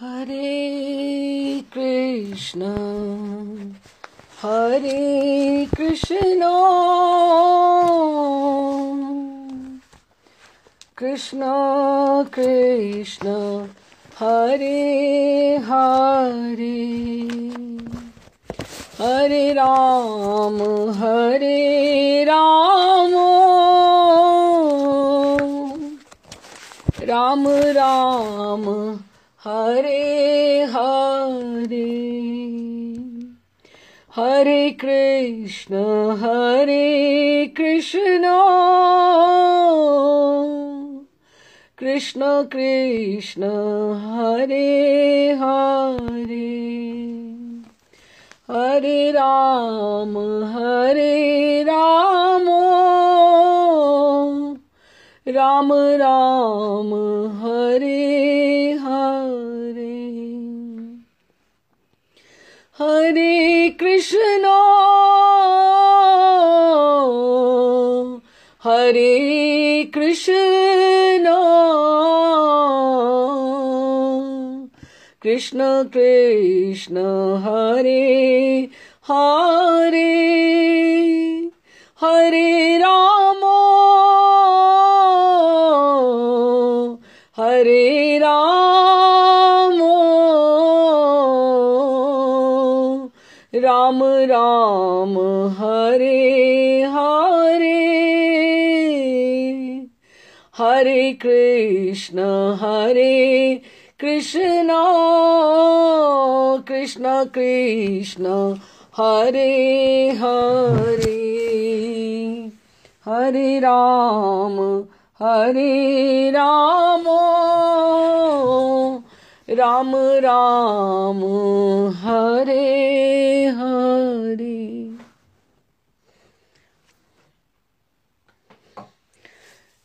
Hare Krishna, Hare Krishna, Krishna Krishna, Hare Hare, Hare Ram, Hare Ram, Ram Ram, Hare Hare, Hare Krishna, Hare Krishna, Krishna Krishna, Hare Hare, Hare Ram, Hare Ram, Ram Ram, Hare Hare, Hare Krishna, Hare Krishna, Krishna Krishna, Hare Hare, Hare Rama, Hare Rama, Ram Ram, Hare Hare, Hare Krishna, Hare Krishna, Krishna Krishna, Hare Hare, Hare Ram, Hare Rama, Ram Ram, Hare Hare.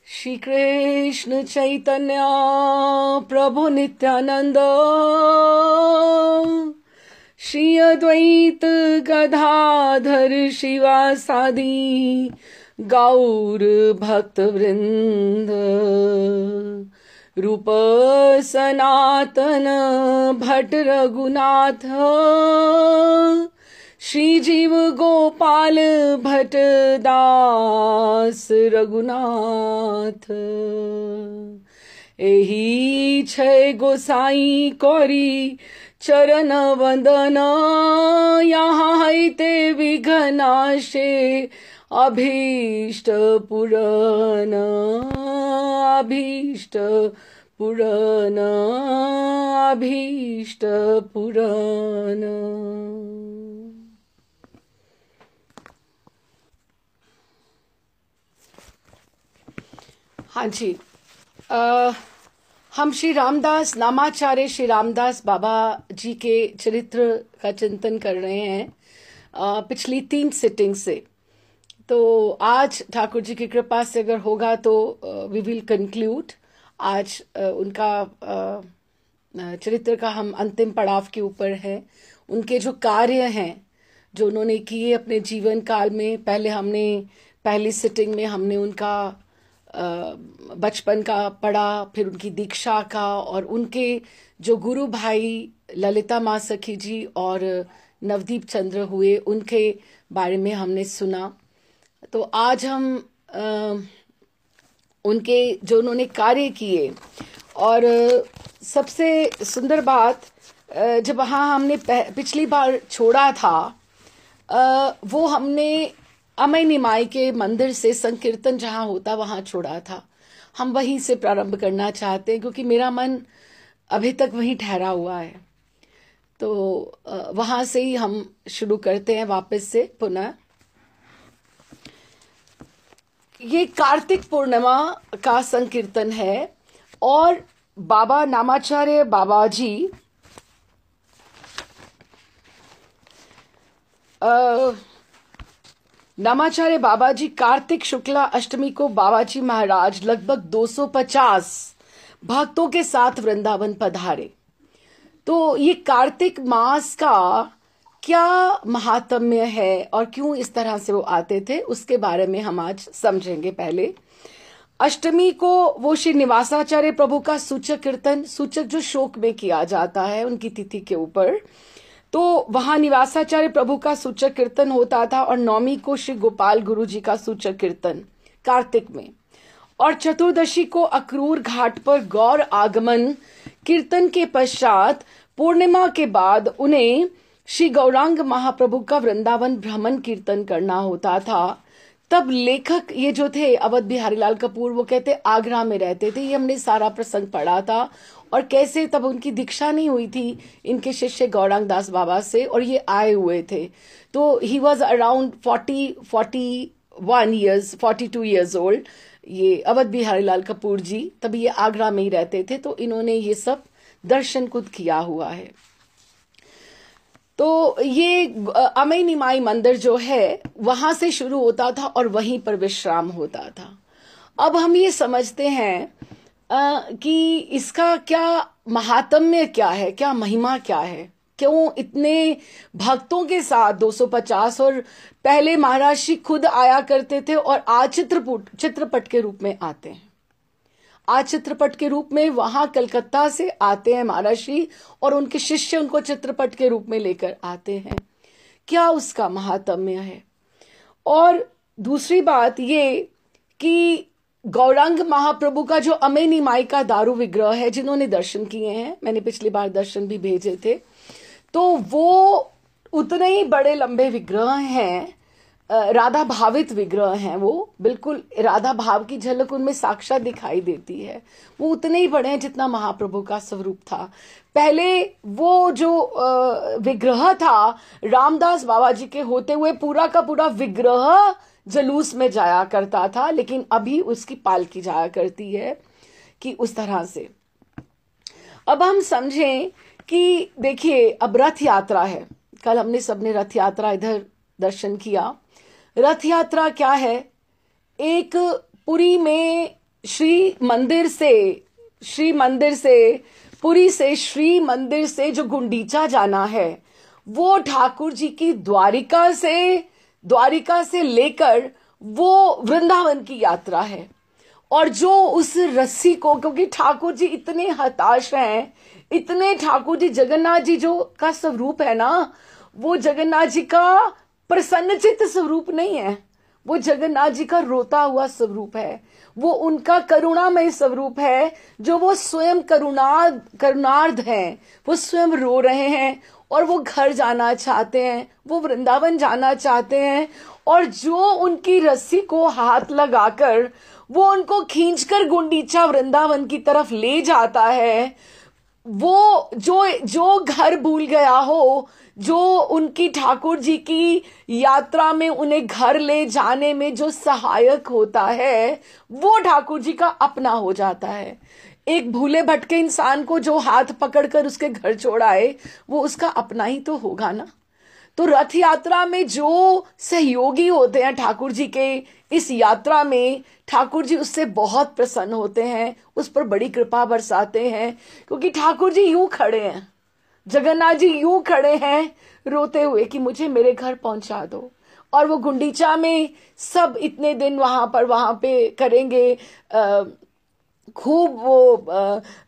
Shri Krishna Chaitanya Prabhu Nityananda, Shri Advaita Gadadhar Shivasadi Gaur Bhakta Vrinda, Rupa Sanatana Bhatt Raghunatha, Shri Jiva Gopal Bhatt Das Raghunath, एही छय गोसाई कौरी चरण वंदना, यहाँ हैते विघ्नाशे अभीष्ट पुराण, अभीष्ट पुराण, अभीष्ट पुराण. हाँ जी, हम श्री रामदास नामाचार्य श्री रामदास बाबा जी के चरित्र का चिंतन कर रहे हैं पिछली 3 सिटिंग से. तो आज ठाकुर जी की कृपा से अगर होगा तो वी विल कंक्लूड. आज उनका चरित्र का हम अंतिम पड़ाव के ऊपर है. उनके जो कार्य हैं जो उन्होंने किए अपने जीवन काल में, पहली सिटिंग में हमने उनका बचपन का पढ़ा, फिर उनकी दीक्षा का, और उनके जो गुरु भाई ललिता माँ सखी जी और नवदीप चंद्र हुए उनके बारे में हमने सुना. तो आज हम उनके जो उन्होंने कार्य किए, और सबसे सुंदर बात जब वहाँ हमने पिछली बार छोड़ा था वो हमने अमय निमाई के मंदिर से संकीर्तन जहाँ होता वहाँ छोड़ा था. हम वहीं से प्रारंभ करना चाहते हैं क्योंकि मेरा मन अभी तक वहीं ठहरा हुआ है. तो वहाँ से ही हम शुरू करते हैं वापस से पुनः. ये कार्तिक पूर्णिमा का संकीर्तन है और बाबा नामाचार्य बाबा जी नामाचार्य बाबा जी कार्तिक शुक्ला अष्टमी को बाबा जी महाराज लगभग 250 भक्तों के साथ वृंदावन पधारे. तो ये कार्तिक मास का क्या महात्म्य है और क्यों इस तरह से वो आते थे उसके बारे में हम आज समझेंगे. पहले अष्टमी को वो श्री निवासाचार्य प्रभु का सूचक कीर्तन, सूचक जो शोक में किया जाता है उनकी तिथि के ऊपर, तो वहां निवासाचार्य प्रभु का सूचक कीर्तन होता था। और नवमी को श्री गोपाल गुरु जी का सूचक कीर्तन कार्तिक में, और चतुर्दशी को अक्रूर घाट पर गौर आगमन कीर्तन के पश्चात पूर्णिमा के बाद उन्हें श्री गौरांग महाप्रभु का वृंदावन भ्रमण कीर्तन करना होता था। तब लेखक ये जो थे अवध बिहारी लाल कपूर, वो कहते आगरा में रहते थे। ये हमने सारा प्रसंग पढ़ा था, और कैसे तब उनकी दीक्षा नहीं हुई थी इनके शिष्य गौरांग दास बाबा से, और ये आए हुए थे। तो he was around 42 years old, ये अवध बिहारी लाल कपूर जी। तब ये आगरा में ही रहते थे, तो इन्होंने ये सब दर्शन खुद किया हुआ है। तो ये अमय निमाई मंदिर जो है वहां से शुरू होता था और वहीं पर विश्राम होता था। अब हम ये समझते हैं कि इसका क्या महात्म्य क्या है, क्या महिमा क्या है, क्यों इतने भक्तों के साथ 250, और पहले महाराज जी खुद आया करते थे और आज चित्रपट के रूप में आते हैं। आज चित्रपट के रूप में वहां कलकत्ता से आते हैं महाराज जी, और उनके शिष्य उनको चित्रपट के रूप में लेकर आते हैं। क्या उसका महात्म्य है? और दूसरी बात ये कि गौरांग महाप्रभु का जो अमय निमाई का दारू विग्रह है, जिन्होंने दर्शन किए हैं, मैंने पिछली बार दर्शन भी भेजे थे, तो वो उतने ही बड़े लंबे विग्रह हैं, राधा भावित विग्रह हैं। वो बिल्कुल राधा भाव की झलक उनमें साक्षात दिखाई देती है। वो उतने ही बड़े हैं जितना महाप्रभु का स्वरूप था। पहले वो जो विग्रह था रामदास बाबा जी के होते हुए पूरा का पूरा विग्रह जलूस में जाया करता था, लेकिन अभी उसकी पालकी जाया करती है कि उस तरह से। अब हम समझें कि देखिए, अब रथ यात्रा है। कल हमने सबने रथ यात्रा इधर दर्शन किया। रथ यात्रा क्या है? एक पुरी में श्री मंदिर से पुरी से श्री मंदिर से जो गुंडीचा जाना है, वो ठाकुर जी की द्वारिका से लेकर वो वृंदावन की यात्रा है। और जो उस रस्सी को, क्योंकि ठाकुर जी इतने हताश हैं, इतने ठाकुर जी जगन्नाथ जी जो का स्वरूप है ना, वो जगन्नाथ जी का प्रसन्नचित्त स्वरूप नहीं है, वो जगन्नाथ जी का रोता हुआ स्वरूप है। वो उनका करुणामय स्वरूप है, जो वो स्वयं करुणार्ध हैं। वो स्वयं रो रहे हैं और वो घर जाना चाहते हैं, वो वृंदावन जाना चाहते हैं। और जो उनकी रस्सी को हाथ लगाकर वो उनको खींचकर गुंडीचा वृंदावन की तरफ ले जाता है, वो जो घर भूल गया हो, जो उनकी ठाकुर जी की यात्रा में उन्हें घर ले जाने में जो सहायक होता है, वो ठाकुर जी का अपना हो जाता है। एक भूले भटके इंसान को जो हाथ पकड़कर उसके घर छोड़ाए, वो उसका अपना ही तो होगा ना। तो रथ यात्रा में जो सहयोगी होते हैं ठाकुर जी के, इस यात्रा में ठाकुर जी उससे बहुत प्रसन्न होते हैं, उस पर बड़ी कृपा बरसाते हैं, क्योंकि ठाकुर जी यूं खड़े हैं, जगन्नाथ जी यूं खड़े हैं रोते हुए कि मुझे मेरे घर पहुंचा दो। और वो गुंडीचा में सब इतने दिन वहां पे करेंगे, खूब वो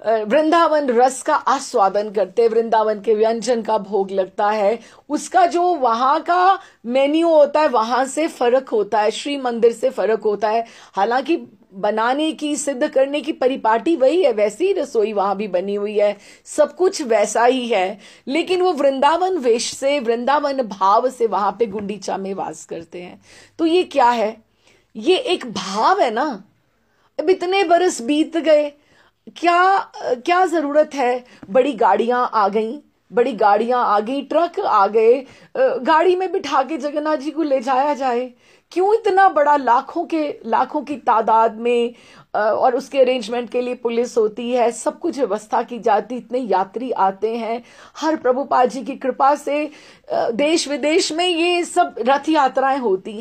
वृंदावन रस का आस्वादन करते, वृंदावन के व्यंजन का भोग लगता है। उसका जो वहां का मेन्यू होता है वहां से फर्क होता है, श्री मंदिर से फर्क होता है। हालांकि बनाने की, सिद्ध करने की परिपाटी वही है, वैसी ही रसोई वहां भी बनी हुई है, सब कुछ वैसा ही है, लेकिन वो वृंदावन वेश से, वृंदावन भाव से वहां पे गुंडीचा में वास करते हैं। तो ये क्या है? ये एक भाव है ना। अब इतने बरस बीत गए, क्या जरूरत है? बड़ी गाड़ियां आ गई, ट्रक आ गए, गाड़ी में बिठा के जगन्नाथ जी को ले जाया जाए। क्यों इतना बड़ा लाखों की तादाद में, और उसके अरेंजमेंट के लिए पुलिस होती है, सब कुछ व्यवस्था की जाती, इतने यात्री आते हैं। हर प्रभुपाद जी की कृपा से देश विदेश में ये सब रथ यात्राएं होती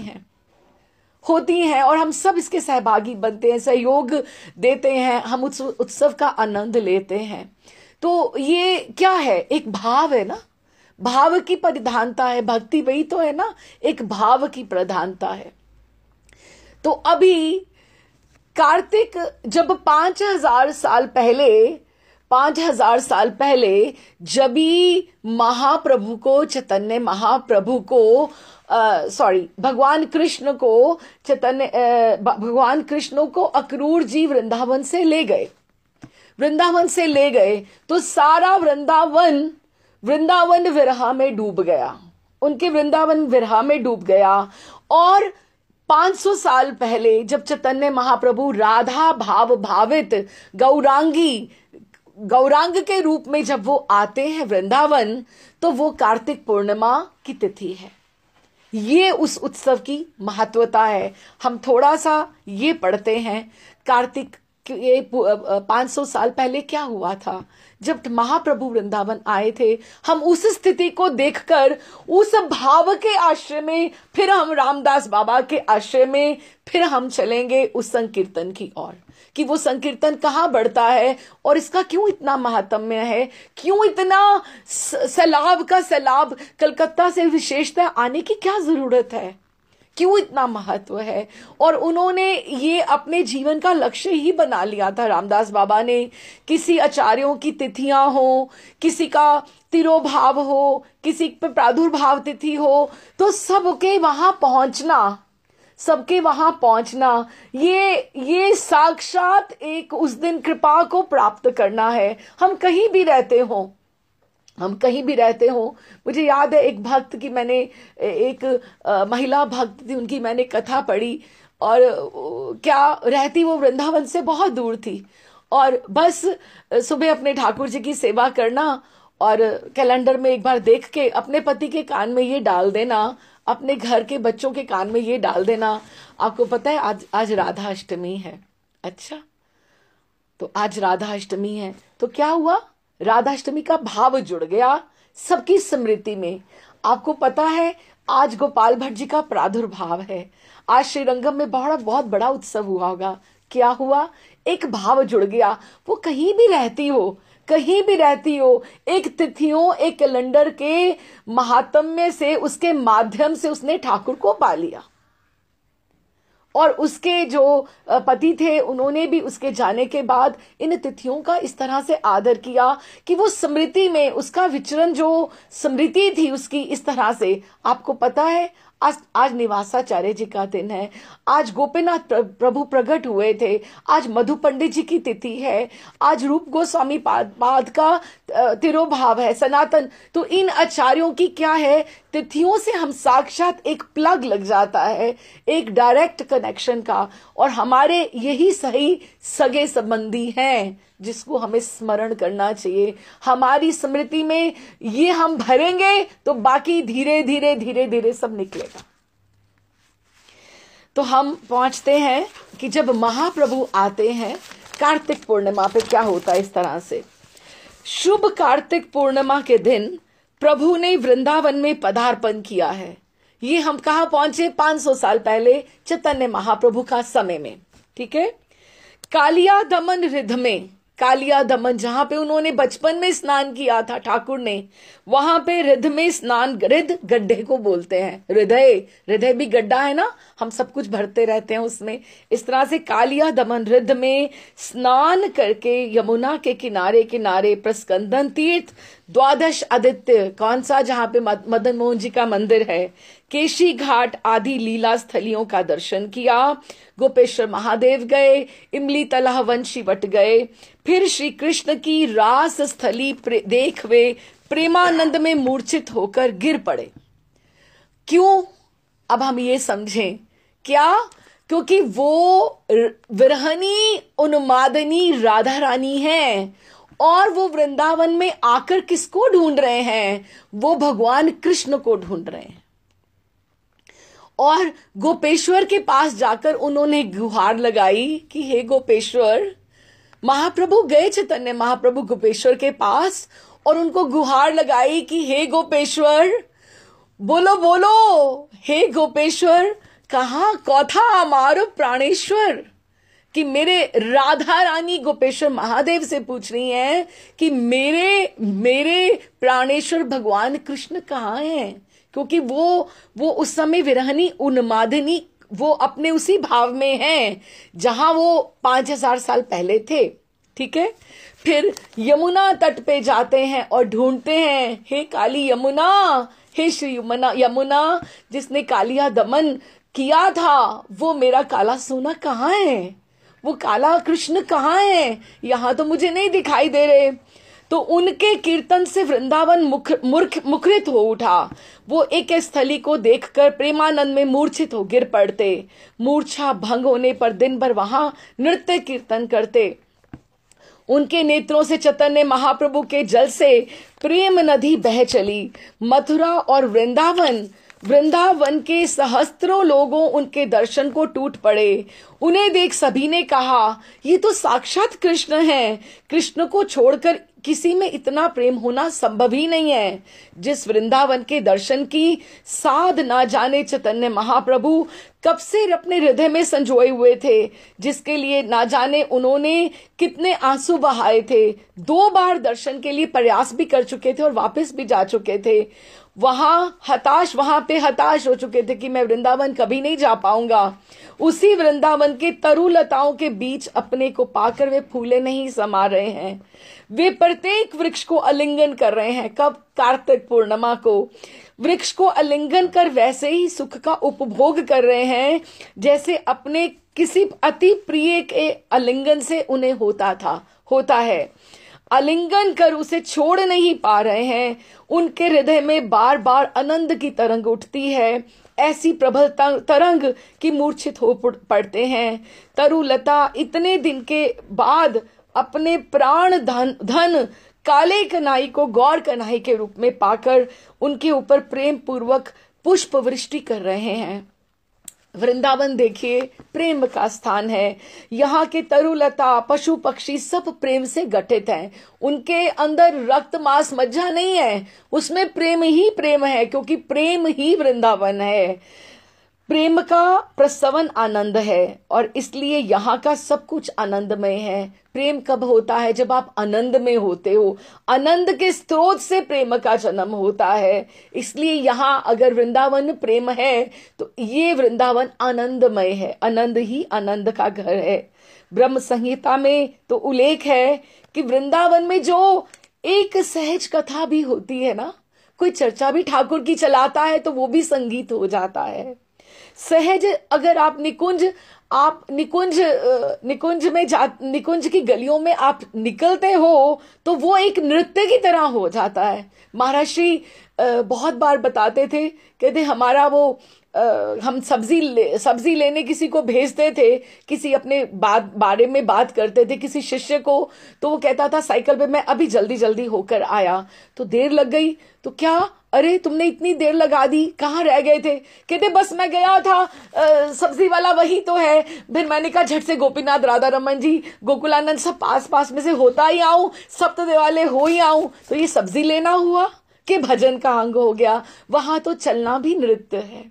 हैं और हम सब इसके सहभागी बनते हैं, सहयोग देते हैं, हम उत्सव का आनंद लेते हैं। तो ये क्या है? एक भाव है ना, भाव की प्रधानता है। भक्ति वही तो है ना, एक भाव की प्रधानता है। तो अभी कार्तिक जब 5,000 साल पहले जब भी महाप्रभु को चैतन्य महाप्रभु को भगवान कृष्ण को अक्रूर जी वृंदावन से ले गए तो सारा वृंदावन विरह में डूब गया, उनके वृंदावन विरह में डूब गया। और 500 साल पहले जब चैतन्य महाप्रभु राधा भाव भावित गौरांग के रूप में जब वो आते हैं वृंदावन, तो वो कार्तिक पूर्णिमा की तिथि है। ये उस उत्सव की महत्वता है। हम थोड़ा सा ये पढ़ते हैं कार्तिक ये 500 साल पहले क्या हुआ था जब महाप्रभु वृंदावन आए थे। हम उस स्थिति को देखकर उस भाव के आश्रय में, फिर हम रामदास बाबा के आश्रय में, फिर हम चलेंगे उस संकीर्तन की ओर कि वो संकीर्तन कहाँ बढ़ता है और इसका क्यों इतना महात्म्य है, क्यों इतना सैलाब का सैलाब, कलकत्ता से विशेषतः आने की क्या जरूरत है, क्यों इतना महत्व है। और उन्होंने ये अपने जीवन का लक्ष्य ही बना लिया था रामदास बाबा ने। किसी आचार्यों की तिथियां हो, किसी का तिरोभाव हो, किसी पे प्रादुर्भाव तिथि हो, तो सबके वहां पहुंचना ये साक्षात एक उस दिन कृपा को प्राप्त करना है। हम कहीं भी रहते हो। मुझे याद है एक भक्त की, मैंने एक महिला भक्त थी, उनकी मैंने कथा पढ़ी, और क्या रहती वो वृंदावन से बहुत दूर थी, और बस सुबह अपने ठाकुर जी की सेवा करना और कैलेंडर में एक बार देख के अपने पति के कान में ये डाल देना, अपने घर के बच्चों के कान में ये डाल देना, आपको पता है आज राधा अष्टमी है। अच्छा, तो आज राधा अष्टमी है, तो क्या हुआ, राधा अष्टमी का भाव जुड़ गया सबकी स्मृति में। आपको पता है आज गोपाल भट्ट जी का प्रादुर्भाव है, आज श्रीरंगम में बहुत बड़ा उत्सव हुआ होगा। क्या हुआ, एक भाव जुड़ गया। वो कहीं भी रहती हो, एक तिथियों, एक कैलेंडर के महात्म्य से, उसके माध्यम से उसने ठाकुर को पा लिया। और उसके जो पति थे उन्होंने भी उसके जाने के बाद इन तिथियों का इस तरह से आदर किया कि वो स्मृति में उसका विचरण, जो स्मृति थी उसकी, इस तरह से। आपको पता है आज निवासाचार्य जी का दिन है, आज गोपीनाथ प्रभु प्रकट हुए थे, आज मधु पंडित जी की तिथि है, आज रूप गोस्वामी पाद का तिरोभाव है, सनातन। तो इन आचार्यों की क्या है, तिथियों से हम साक्षात एक प्लग लग जाता है, एक डायरेक्ट कनेक्शन का, और हमारे यही सही सगे संबंधी हैं जिसको हमें स्मरण करना चाहिए। हमारी स्मृति में ये हम भरेंगे तो बाकी धीरे धीरे सब निकलेगा। तो हम पहुंचते हैं कि जब महाप्रभु आते हैं कार्तिक पूर्णिमा पे, क्या होता है इस तरह से। शुभ कार्तिक पूर्णिमा के दिन प्रभु ने वृंदावन में पदार्पण किया है। ये हम कहां पहुंचे, 500 साल पहले चैतन्य महाप्रभु का समय में। ठीक है, कालिया दमन रिध में, कालिया दमन जहां पे उन्होंने बचपन में स्नान किया था ठाकुर ने, वहां पे रिध में स्नान, रिध गड्ढे को बोलते हैं, हृदय भी गड्ढा है ना, हम सब कुछ भरते रहते हैं उसमें। इस तरह से कालिया दमन रिध में स्नान करके यमुना के किनारे किनारे प्रस्कंदन तीर्थ, द्वादश आदित्य, कौन सा, जहां पे मदन मोहन जी का मंदिर है, केशी घाट आदि लीला स्थलियों का दर्शन किया। गोपेश्वर महादेव गए, इमली तलाह वंशी वट गए, फिर श्री कृष्ण की रास स्थली देख वे प्रेमानंद में मूर्छित होकर गिर पड़े। क्यों, अब हम ये समझें, क्या, क्योंकि वो विरहनी उन्मादनी राधा रानी हैं, और वो वृंदावन में आकर किसको ढूंढ रहे हैं, वो भगवान कृष्ण को ढूंढ रहे हैं। और गोपेश्वर के पास जाकर उन्होंने गुहार लगाई कि हे गोपेश्वर, महाप्रभु गए चैतन्य महाप्रभु गोपेश्वर के पास और उनको गुहार लगाई कि हे गोपेश्वर, बोलो बोलो, हे गोपेश्वर, कहाँ कौथा अमारो प्राणेश्वर, कि मेरे राधा रानी गोपेश्वर महादेव से पूछ रही हैं कि मेरे प्राणेश्वर भगवान कृष्ण कहाँ हैं, क्योंकि वो उस समय विरहनी उन्मादिनी वो अपने उसी भाव में हैं जहां वो 5000 साल पहले थे। ठीक है, फिर यमुना तट पे जाते हैं और ढूंढते हैं, हे काली यमुना, हे श्री यमुना जिसने कालिया दमन किया था, वो मेरा काला सोना कहाँ है, वो काला कृष्ण कहाँ है, यहाँ तो मुझे नहीं दिखाई दे रहे। तो उनके कीर्तन से वृंदावन मुखरित हो उठा। वो एक स्थली को देखकर प्रेमानंद में मूर्छित हो गिर पड़ते। मूर्छा भंग होने पर दिन भर वहां नृत्य कीर्तन करते। उनके नेत्रों से चैतन्य महाप्रभु के जल से प्रेम नदी बह चली। मथुरा और वृंदावन के सहस्त्रों लोगों उनके दर्शन को टूट पड़े। उन्हें देख सभी ने कहा, ये तो साक्षात कृष्ण हैं। कृष्ण को छोड़कर किसी में इतना प्रेम होना संभव ही नहीं है। जिस वृंदावन के दर्शन की साध ना जाने चैतन्य महाप्रभु कब से अपने हृदय में संजोए हुए थे, जिसके लिए ना जाने उन्होंने कितने आंसू बहाए थे। 2 बार दर्शन के लिए प्रयास भी कर चुके थे और वापस भी जा चुके थे। वहां पे हताश हो चुके थे कि मैं वृंदावन कभी नहीं जा पाऊंगा। उसी वृंदावन के तरुलताओं के बीच अपने को पाकर वे फूले नहीं समा रहे हैं। वे प्रत्येक वृक्ष को आलिंगन कर रहे हैं। कब? कार्तिक पूर्णिमा को वृक्ष को आलिंगन कर वैसे ही सुख का उपभोग कर रहे हैं जैसे अपने किसी अति प्रिय के आलिंगन से उन्हें होता है। आलिंगन कर उसे छोड़ नहीं पा रहे हैं। उनके हृदय में बार बार आनंद की तरंग उठती है। ऐसी प्रबल तरंग की मूर्छित हो पड़ते हैं। तरुलता इतने दिन के बाद अपने प्राण धन काले कन्हई को गौर कन्हई के रूप में पाकर उनके ऊपर प्रेम पूर्वक पुष्प वृष्टि कर रहे हैं। वृंदावन देखिए प्रेम का स्थान है। यहाँ के तरुलता पशु पक्षी सब प्रेम से गठित हैं। उनके अंदर रक्त मांस मज्जा नहीं है, उसमें प्रेम ही प्रेम है, क्योंकि प्रेम ही वृंदावन है। प्रेम का प्रसवन आनंद है और इसलिए यहाँ का सब कुछ आनंदमय है। प्रेम कब होता है? जब आप आनंद में होते हो। आनंद के स्रोत से प्रेम का जन्म होता है। इसलिए यहाँ अगर वृंदावन में प्रेम है तो ये वृंदावन आनंदमय है। आनंद ही आनंद का घर है। ब्रह्म संहिता में तो उल्लेख है कि वृंदावन में जो एक सहज कथा भी होती है ना, कोई चर्चा भी ठाकुर की चलाता है तो वो भी संगीत हो जाता है। सहज अगर आप निकुंज की गलियों में आप निकलते हो तो वो एक नृत्य की तरह हो जाता है। महाराज श्री बहुत बार बताते थे, कहते हमारा वो हम सब्जी लेने किसी को भेजते थे, किसी अपने बारे में बात करते थे किसी शिष्य को, तो वो कहता था साइकिल पे मैं अभी जल्दी होकर आया, तो देर लग गई तो क्या, अरे तुमने इतनी देर लगा दी, कहाँ रह गए थे? कहते बस मैं गया था, सब्जी वाला वही तो है। फिर मैंने कहा झट से गोपीनाथ राधा रमन जी गोकुलानंद सब पास में से होता ही आऊं, सप्त देवालय हो ही आऊं, तो ये सब्जी लेना हुआ कि भजन का अंग हो गया। वहां तो चलना भी नृत्य है।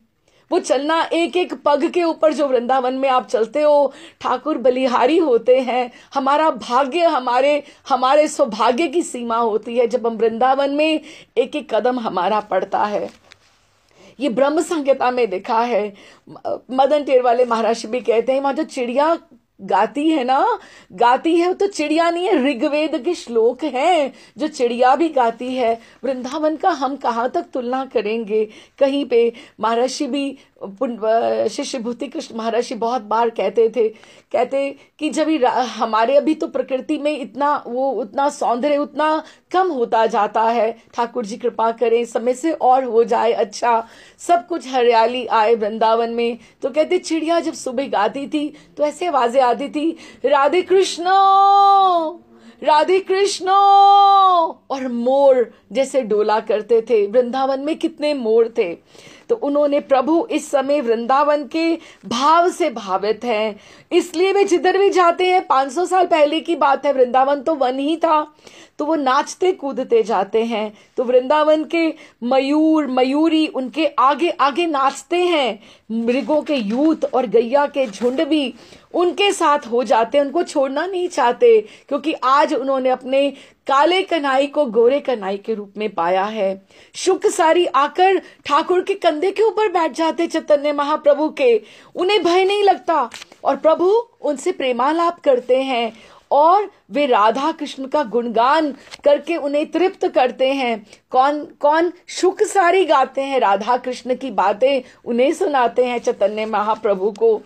वो चलना एक एक पग के ऊपर जो वृंदावन में आप चलते हो, ठाकुर बलिहारी होते हैं। हमारा भाग्य हमारे सौभाग्य की सीमा होती है जब हम वृंदावन में एक एक कदम हमारा पड़ता है। ये ब्रह्म संहिता में लिखा है। मदन टेरवाले महाराज भी कहते हैं वहां जो चिड़िया गाती है वो तो चिड़िया नहीं है, ऋग्वेद के श्लोक हैं जो चिड़िया भी गाती है। वृंदावन का हम कहाँ तक तुलना करेंगे? कहीं पे महर्षि भी शिष्य भूति कृष्ण महर्षि बहुत बार कहते कि जब हमारे अभी तो प्रकृति में उतना सौंदर्य उतना कम होता जाता है, ठाकुर जी कृपा करें समय से और हो जाए अच्छा, सब कुछ हरियाली आए वृंदावन में। तो कहते चिड़िया जब सुबह गाती थी तो ऐसे आवाजें आती थी, राधे कृष्ण, और मोर जैसे डोला करते थे। वृंदावन में कितने मोर थे। तो उन्होंने प्रभु इस समय वृंदावन के भाव से भावित हैं, इसलिए वे जिधर भी जाते हैं। 500 साल पहले की बात है, वृंदावन तो वन ही था, तो वो नाचते कूदते जाते हैं। तो वृंदावन के मयूरी उनके आगे आगे नाचते हैं। मृगों के यूथ और गैया के झुंड भी उनके साथ हो जाते हैं, उनको छोड़ना नहीं चाहते, क्योंकि आज उन्होंने अपने काले कन्हई को गोरे कन्हई के रूप में पाया है। शुक सारी आकर ठाकुर के कंधे के ऊपर बैठ जाते चैतन्य महाप्रभु के, उन्हें भय नहीं लगता और प्रभु उनसे प्रेमालाप करते हैं और वे राधा कृष्ण का गुणगान करके उन्हें तृप्त करते हैं। कौन कौन शुक सारी गाते हैं, राधा कृष्ण की बातें उन्हें सुनाते हैं चैतन्य महाप्रभु को।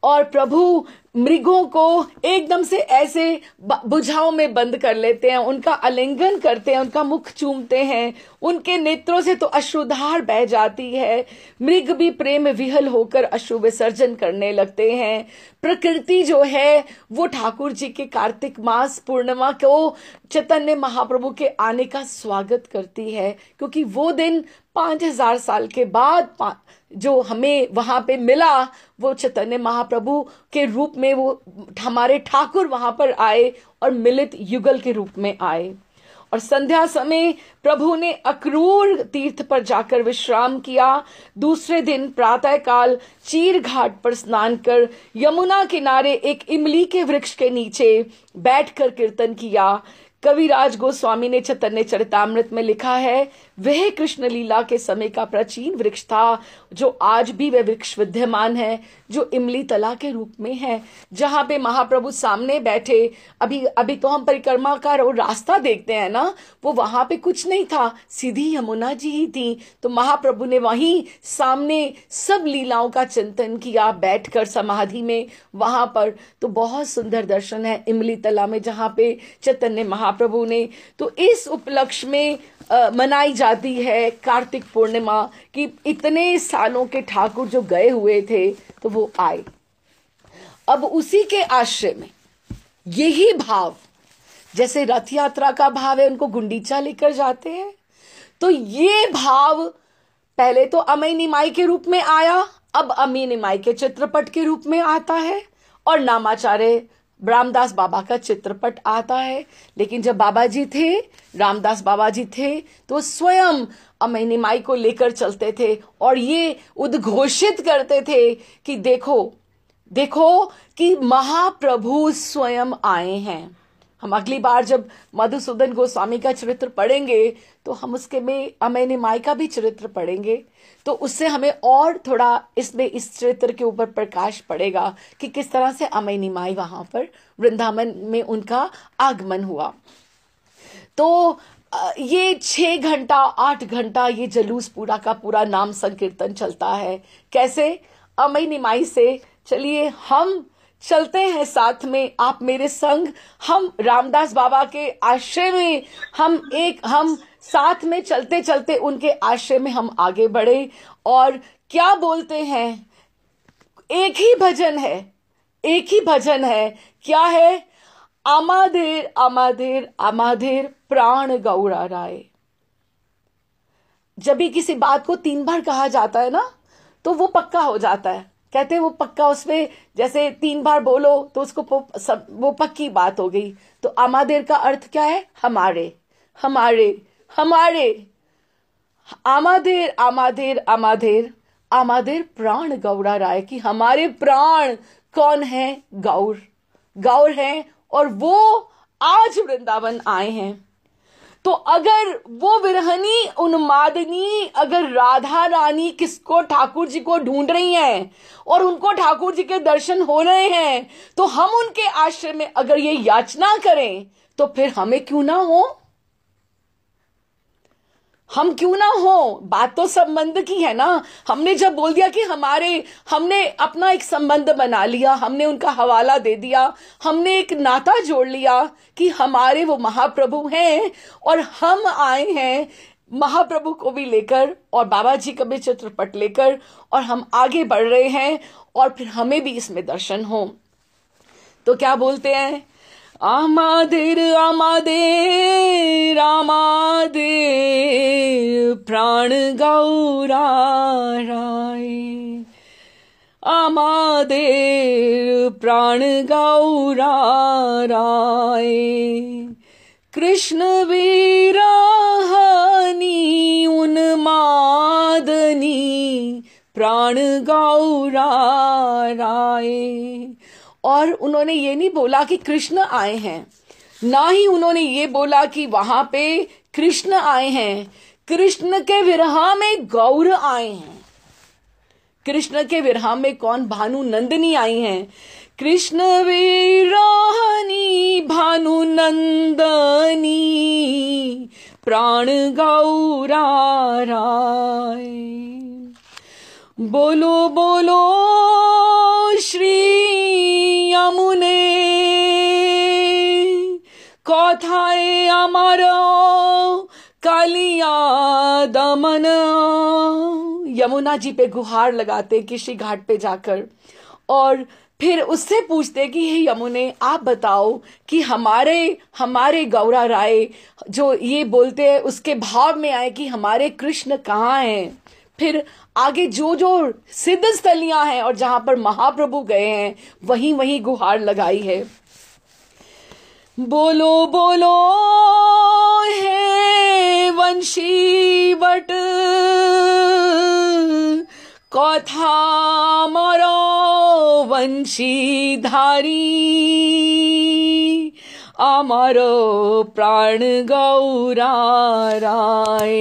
और प्रभु मृगों को एकदम से ऐसे भुजाओं में बंद कर लेते हैं, उनका आलिंगन करते हैं, उनका मुख चूमते हैं, उनके नेत्रों से तो अश्रुधार बह जाती है। मृग भी प्रेम विहल होकर अश्रु विसर्जन करने लगते हैं। प्रकृति जो है वो ठाकुर जी के कार्तिक मास पूर्णिमा को चैतन्य महाप्रभु के आने का स्वागत करती है, क्योंकि वो दिन 5000 साल के बाद जो हमें वहां पे मिला, वो चैतन्य महाप्रभु के रूप में वो हमारे ठाकुर वहां पर आए और मिलित युगल के रूप में आए। और संध्या समय प्रभु ने अक्रूर तीर्थ पर जाकर विश्राम किया। दूसरे दिन प्रातः काल चीर घाट पर स्नान कर यमुना किनारे एक इमली के वृक्ष के नीचे बैठकर कीर्तन किया। कविराज गोस्वामी ने चैतन्य चरितामृत में लिखा है, वह कृष्ण लीला के समय का प्राचीन वृक्ष था, जो आज भी वह वृक्ष विद्यमान है, जो इमली तला के रूप में है, जहां पे महाप्रभु सामने बैठे। अभी तो हम परिक्रमा का रास्ता देखते हैं ना, वो वहां पे कुछ नहीं था, सीधी यमुना जी ही थी। तो महाप्रभु ने वहीं सामने सब लीलाओं का चिंतन किया बैठकर समाधि में वहां पर। तो बहुत सुंदर दर्शन है इमली तला में, जहां पे चैतन्य महाप्रभु ने। तो इस उपलक्ष्य में मनाई जाती है कार्तिक पूर्णिमा कि इतने सालों के ठाकुर जो गए हुए थे तो वो आए। अब उसी के आश्रय में यही भाव, जैसे रथ यात्रा का भाव है, उनको गुंडीचा लेकर जाते हैं, तो ये भाव पहले तो अमय निमाई के रूप में आया, अब अमी निमाई के चित्रपट के रूप में आता है और नामाचार्य रामदास बाबा का चित्रपट आता है। लेकिन जब बाबा जी थे, रामदास बाबा जी थे, तो स्वयं अमय निमाई को लेकर चलते थे और ये उद्घोषित करते थे कि देखो देखो कि महाप्रभु स्वयं आए हैं। हम अगली बार जब मधुसूदन गोस्वामी का चरित्र पढ़ेंगे तो हम उसके में अमय निमाई का भी चरित्र पढ़ेंगे, तो उससे हमें और थोड़ा इसमें इस चरित्र के ऊपर प्रकाश पड़ेगा कि किस तरह से अमय निमाई वहां पर वृंदावन में उनका आगमन हुआ। तो ये 6 घंटा 8 घंटा ये जलूस पूरा का पूरा नाम संकीर्तन चलता है। कैसे? अमय निमाई से चलिए हम चलते हैं साथ में, आप मेरे संग, हम रामदास बाबा के आश्रय में हम साथ में चलते चलते उनके आश्रय में हम आगे बढ़े। और क्या बोलते हैं, एक ही भजन है, क्या है? आमाधेर आमाधेर आमाधेर प्राण गौरा राय। जब भी किसी बात को 3 बार कहा जाता है ना, तो वो पक्का हो जाता है। कहते हैं वो पक्का, उसमें जैसे 3 बार बोलो तो उसको वो पक्की बात हो गई। तो आमादेर का अर्थ क्या है? हमारे हमारे हमारे। आमादेर आमादेर आमादेर आमादेर प्राण गौरा राय, की हमारे प्राण कौन है? गौर हैं और वो आज वृंदावन आए हैं। तो अगर वो विरहनी उन्मादनी, अगर राधा रानी किसको, ठाकुर जी को ढूंढ रही हैं और उनको ठाकुर जी के दर्शन हो रहे हैं, तो हम उनके आश्रय में अगर ये याचना करें तो फिर हमें क्यों ना हो, हम क्यों ना हो। बात तो संबंध की है ना। हमने जब बोल दिया कि हमने अपना एक संबंध बना लिया, हमने उनका हवाला दे दिया, हमने एक नाता जोड़ लिया कि हमारे वो महाप्रभु हैं और हम आए हैं महाप्रभु को भी लेकर और बाबा जी का भी चित्रपट लेकर, और हम आगे बढ़ रहे हैं और फिर हमें भी इसमें दर्शन हो। तो क्या बोलते हैं? आमादेर आमादेर आमादेर प्राण गौरा राय, आमादेर प्राण गौरा राय, कृष्ण विरहनी उन्मादनी प्राण गौरा राय। और उन्होंने ये नहीं बोला कि कृष्ण आए हैं, ना ही उन्होंने ये बोला कि वहां पे कृष्ण आए हैं। कृष्ण के विरह में गौर आए हैं। कृष्ण के विरह में कौन? भानु नंदिनी आई हैं। कृष्ण विरहनी भानु नंदनी प्राण गौरा राय। बोलो बोलो श्री यमुने कथाए अमर कालिया दमन। यमुना जी पे गुहार लगाते किसी घाट पे जाकर, और फिर उससे पूछते कि हे यमुने, आप बताओ कि हमारे गौरा राय जो ये बोलते हैं उसके भाव में आए कि हमारे कृष्ण कहाँ हैं। फिर आगे जो जो सिद्ध स्थलियां हैं और जहां पर महाप्रभु गए हैं वहीं वहीं गुहार लगाई है। बोलो बोलो हे वंशी वट कथा मरो वंशीधारी আমারো প্রাণ গৌরা রায়,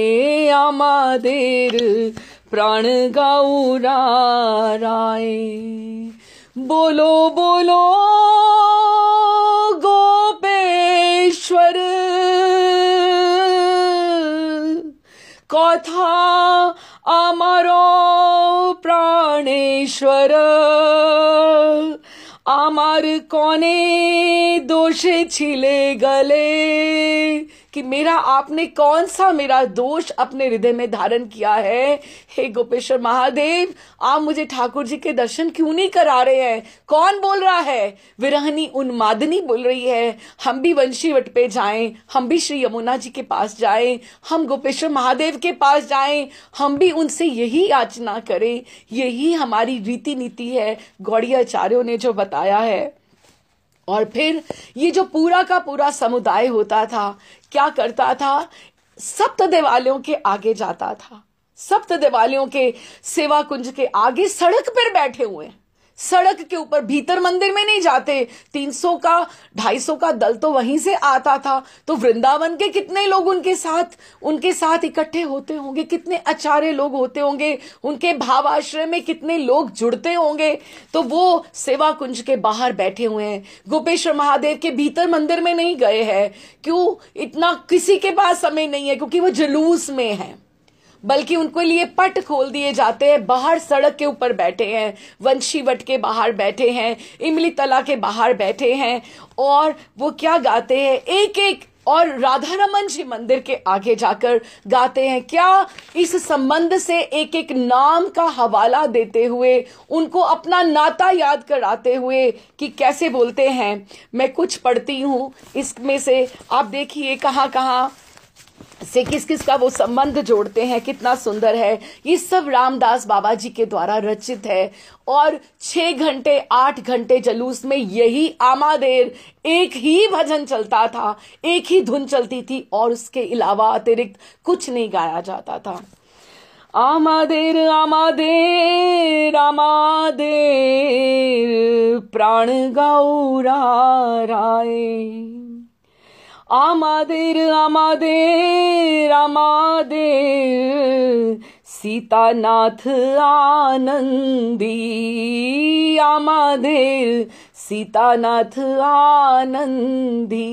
আমাদের প্রাণ গৌরা রায়। बोलो बोलो गोपेश्वर कथा আমারো প্রাণেশ্বর। আমার कौने दोषे छिले गले, कि मेरा आपने कौन सा मेरा दोष अपने हृदय में धारण किया है। हे गोपेश्वर महादेव, आप मुझे ठाकुर जी के दर्शन क्यों नहीं करा रहे हैं? कौन बोल रहा है? विरहनी उन्मादनी बोल रही है। हम भी वंशी वट पे जाएं, हम भी श्री यमुना जी के पास जाएं, हम गोपेश्वर महादेव के पास जाएं, हम भी उनसे यही याचना करें। यही हमारी रीति नीति है, गौड़ियाचार्यों ने जो बताया है। और फिर ये जो पूरा का पूरा समुदाय होता था, क्या करता था? सप्त देवालयों के आगे जाता था। सप्त देवालयों के सेवा कुंज के आगे सड़क पर बैठे हुए, सड़क के ऊपर, भीतर मंदिर में नहीं जाते। 300 का 250 का दल तो वहीं से आता था, तो वृंदावन के कितने लोग उनके साथ इकट्ठे होते होंगे, कितने आचार्य लोग होते होंगे, उनके भावाश्रय में कितने लोग जुड़ते होंगे। तो वो सेवा कुंज के बाहर बैठे हुए हैं, गोपेश्वर महादेव के भीतर मंदिर में नहीं गए हैं। क्यों? इतना किसी के पास समय नहीं है, क्योंकि वो जुलूस में है। बल्कि उनको लिए पट खोल दिए जाते हैं। बाहर सड़क के ऊपर बैठे हैं, वंशी वट के बाहर बैठे हैं, इमली तला के बाहर बैठे हैं, और वो क्या गाते हैं? एक एक, और राधा रमन जी मंदिर के आगे जाकर गाते हैं क्या? इस संबंध से एक एक नाम का हवाला देते हुए, उनको अपना नाता याद कराते हुए कि कैसे बोलते हैं। मैं कुछ पढ़ती हूं इसमें से, आप देखिए कहाँ कहाँ से किस किस का वो संबंध जोड़ते हैं। कितना सुंदर है। ये सब रामदास बाबा जी के द्वारा रचित है। और 6 घंटे 8 घंटे जलूस में यही आमादेर एक ही भजन चलता था, एक ही धुन चलती थी, और उसके अलावा अतिरिक्त कुछ नहीं गाया जाता था। आमादेर आमादेर आमादेर प्राण गौरा राय। आमादेर आमादेर आमादेर सीतानाथ आनंदी। आमादेर सीतानाथ आनंदी।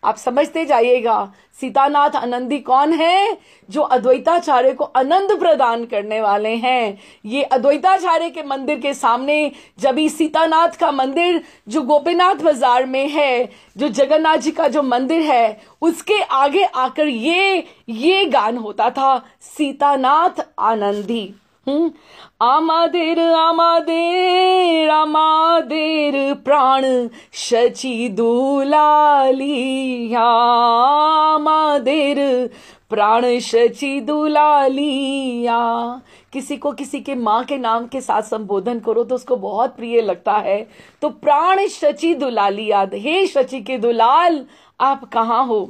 आप समझते जाइएगा सीतानाथ आनंदी कौन है? जो अद्वैताचार्य को आनंद प्रदान करने वाले हैं। ये अद्वैताचार्य के मंदिर के सामने, जब ये सीतानाथ का मंदिर जो गोपीनाथ बाजार में है, जो जगन्नाथ जी का जो मंदिर है, उसके आगे आकर ये गान होता था, सीतानाथ आनंदी। आमादेर आमादेर आमादेर प्राण शची दुलालिया। आमादेर प्राण शची दुलालिया। किसी को किसी के माँ के नाम के साथ संबोधन करो तो उसको बहुत प्रिय लगता है। तो प्राण शची दुलालिया, हे शची के दुलाल, आप कहाँ हो?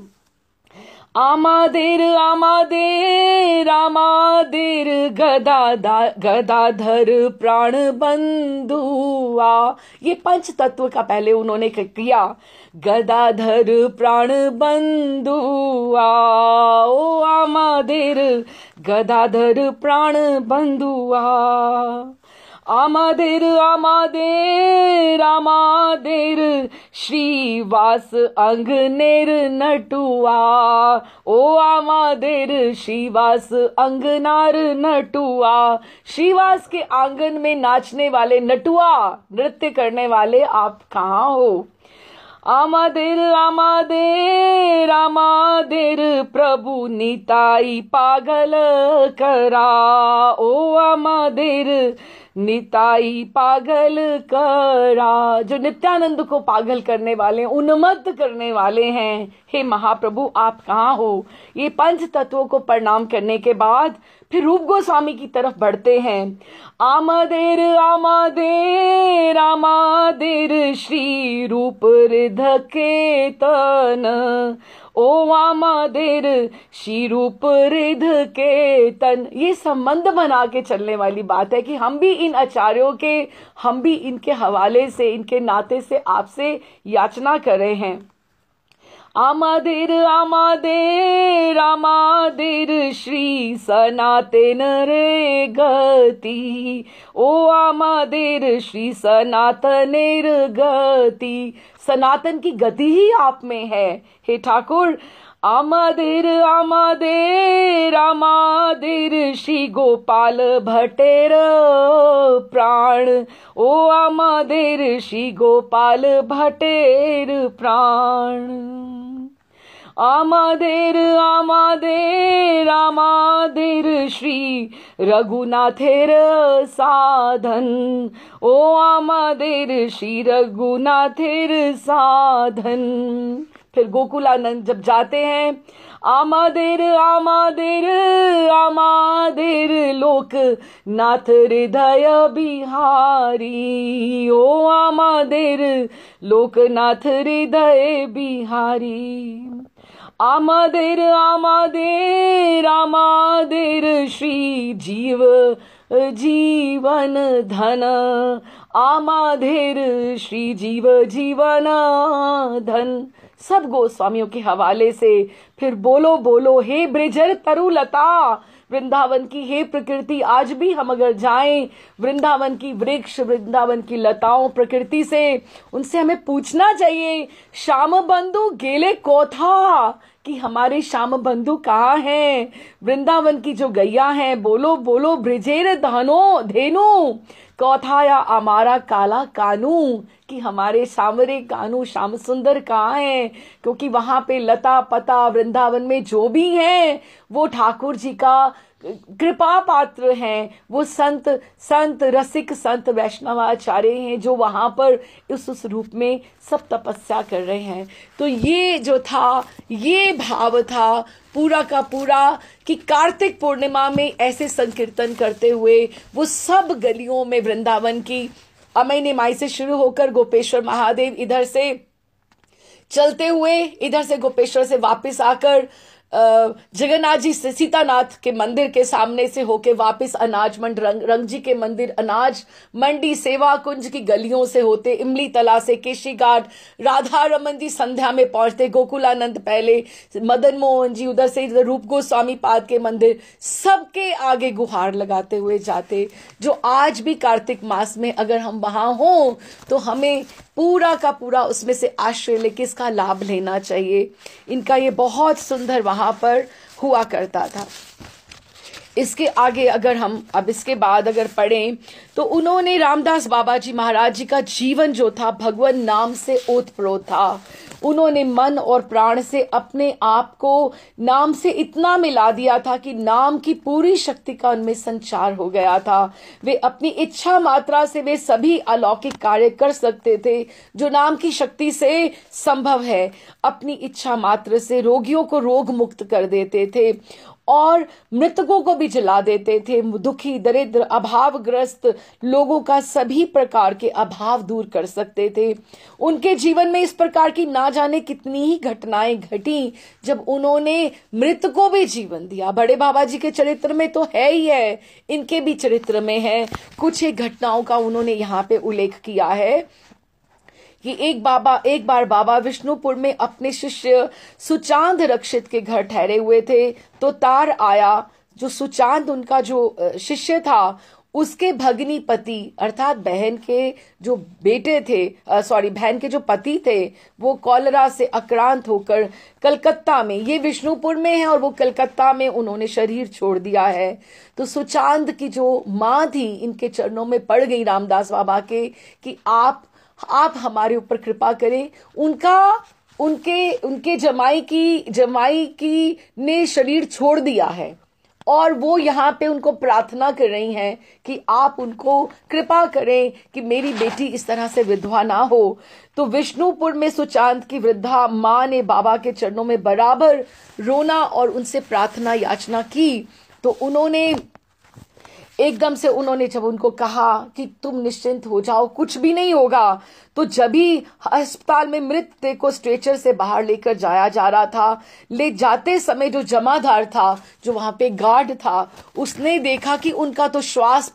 आमादेर आमादेर आमादेर गदाधर प्राण बंधुआ। ये पंच तत्व का पहले उन्होंने किया। गदाधर प्राण बंधुआ, ओ आमादेर गदाधर प्राण बंधुआ। आमादेर आमादेर आमादेर श्रीवास अंगनेर नटुआ, ओ आमादेर श्रीवास अंगनार नटुआ। श्रीवास के आंगन में नाचने वाले नटुआ, नृत्य करने वाले आप कहाँ हो? आमादेर आमादेर आमादेर प्रभु निताई पागल करा, ओ आमादेर निताई पागल करा। जो नित्यानंद को पागल करने वाले, उन्मत्त करने वाले हैं, हे महाप्रभु आप कहाँ हो? ये पंच तत्वों को प्रणाम करने के बाद फिर रूप गोस्वामी की तरफ बढ़ते हैं। आमादेर आमादेर आमादेर श्री रूप रिध केतन, ओ आमादेर श्री रूप रिध केतन। ये संबंध बना के चलने वाली बात है कि हम भी इन आचार्यों के, हम भी इनके हवाले से, इनके नाते से आपसे याचना कर रहे हैं। आमादेर आमादेर आमादेर श्री सनातन रे गति, ओ आमादेर श्री सनातनेर गति। सनातन की गति ही आप में है हे ठाकुर। आमादेर आमादेर आमादेर श्री गोपाल भट्टेर प्राण, ओ आमादेर श्री गोपाल भट्टेर प्राण। आमादेर आमादेर आमादेर श्री रघुनाथेर साधन, ओ आमादेर श्री रघुनाथेर साधन। फिर गोकुलानंद जब जाते हैं, आमादेर आमादेर आमादेर लोक नाथ हृदय बिहारी, ओ आमादेर लोकनाथ हृदय बिहारी। आमादेर आमादेर आमादेर श्री जीव जीवन धन, आमादेर श्री जीव जीवन धन। सब गोस्वामियों के हवाले से फिर बोलो बोलो हे ब्रिजर तरुलता, वृंदावन की हे प्रकृति। आज भी हम अगर जाएं वृंदावन की वृक्ष, वृंदावन की लताओं, प्रकृति से, उनसे हमें पूछना चाहिए श्याम बंधु गेले कोथा, कि हमारे श्याम बंधु कहाँ हैं? वृंदावन की जो गैया हैं, बोलो बोलो ब्रिजेर धनो धेनु कौथाया हमारा काला कानू, कि हमारे सांवरे कानू श्याम सुंदर कहाँ हैं? क्योंकि वहां पे लता पता वृंदावन में जो भी हैं वो ठाकुर जी का कृपा पात्र हैं। वो संत रसिक संत वैष्णवाचार्य हैं जो वहां पर उस रूप में सब तपस्या कर रहे हैं। तो ये जो था, ये भाव था पूरा का पूरा कि कार्तिक पूर्णिमा में ऐसे संकीर्तन करते हुए वो सब गलियों में वृंदावन की, अमैने माई से शुरू होकर गोपेश्वर महादेव, इधर से चलते हुए इधर से गोपेश्वर से वापस आकर जगन्नाथ जी से सीतानाथ के मंदिर के सामने से होके वापस अनाज मंडी, रंग जी के मंदिर, अनाज मंडी, सेवा कुंज की गलियों से होते, इमली तला से केशी घाट, राधा रमन जी संध्या में पहुंचते, गोकुलानंद पहले, मदन मोहन जी उधर से, इधर रूप गोस्वामी पाद के मंदिर, सबके आगे गुहार लगाते हुए जाते। जो आज भी कार्तिक मास में अगर हम वहां हों तो हमें पूरा का पूरा उसमें से आश्रय लेके इसका लाभ लेना चाहिए। इनका ये बहुत सुंदर वहां पर हुआ करता था। इसके आगे अगर हम अब इसके बाद अगर पढ़ें तो उन्होंने रामदास बाबा जी महाराज जी का जीवन जो था भगवान नाम से ओतप्रोत था। उन्होंने मन और प्राण से अपने आप को नाम से इतना मिला दिया था कि नाम की पूरी शक्ति का उनमें संचार हो गया था। वे अपनी इच्छा मात्रा से वे सभी अलौकिक कार्य कर सकते थे जो नाम की शक्ति से संभव है। अपनी इच्छा मात्र से रोगियों को रोग मुक्त कर देते थे और मृतकों को भी जला देते थे। दुखी, दरिद्र, अभावग्रस्त लोगों का सभी प्रकार के अभाव दूर कर सकते थे। उनके जीवन में इस प्रकार की ना जाने कितनी ही घटनाएं घटी जब उन्होंने मृतकों भी जीवन दिया। बड़े बाबा जी के चरित्र में तो है ही है, इनके भी चरित्र में है। कुछ एक घटनाओं का उन्होंने यहाँ पे उल्लेख किया है कि एक बार बाबा विष्णुपुर में अपने शिष्य सुचांद रक्षित के घर ठहरे हुए थे, तो तार आया। जो सुचांद उनका जो शिष्य था, उसके भगनी पति अर्थात बहन के जो बेटे थे, बहन के जो पति थे, वो कॉलरा से आक्रांत होकर कलकत्ता में, ये विष्णुपुर में है और वो कलकत्ता में उन्होंने शरीर छोड़ दिया है। तो सुचांद की जो माँ थी, इनके चरणों में पड़ गई रामदास बाबा के कि आप हमारे ऊपर कृपा करें। उनके जमाई की ने शरीर छोड़ दिया है और वो यहाँ पे उनको प्रार्थना कर रही हैं कि आप उनको कृपा करें कि मेरी बेटी इस तरह से विधवा ना हो। तो विष्णुपुर में सुचांद की वृद्धा माँ ने बाबा के चरणों में बराबर रोना और उनसे प्रार्थना याचना की। तो उन्होंने एकदम से जब उनको कहा कि तुम निश्चिंत हो जाओ, कुछ भी नहीं होगा, तो जब भी अस्पताल में मृत को स्ट्रेचर से बाहर लेकर जाया जा रहा था, ले जाते समय जो जमादार था, जो वहां पे गार्ड था, उसने देखा कि उनका तो श्वास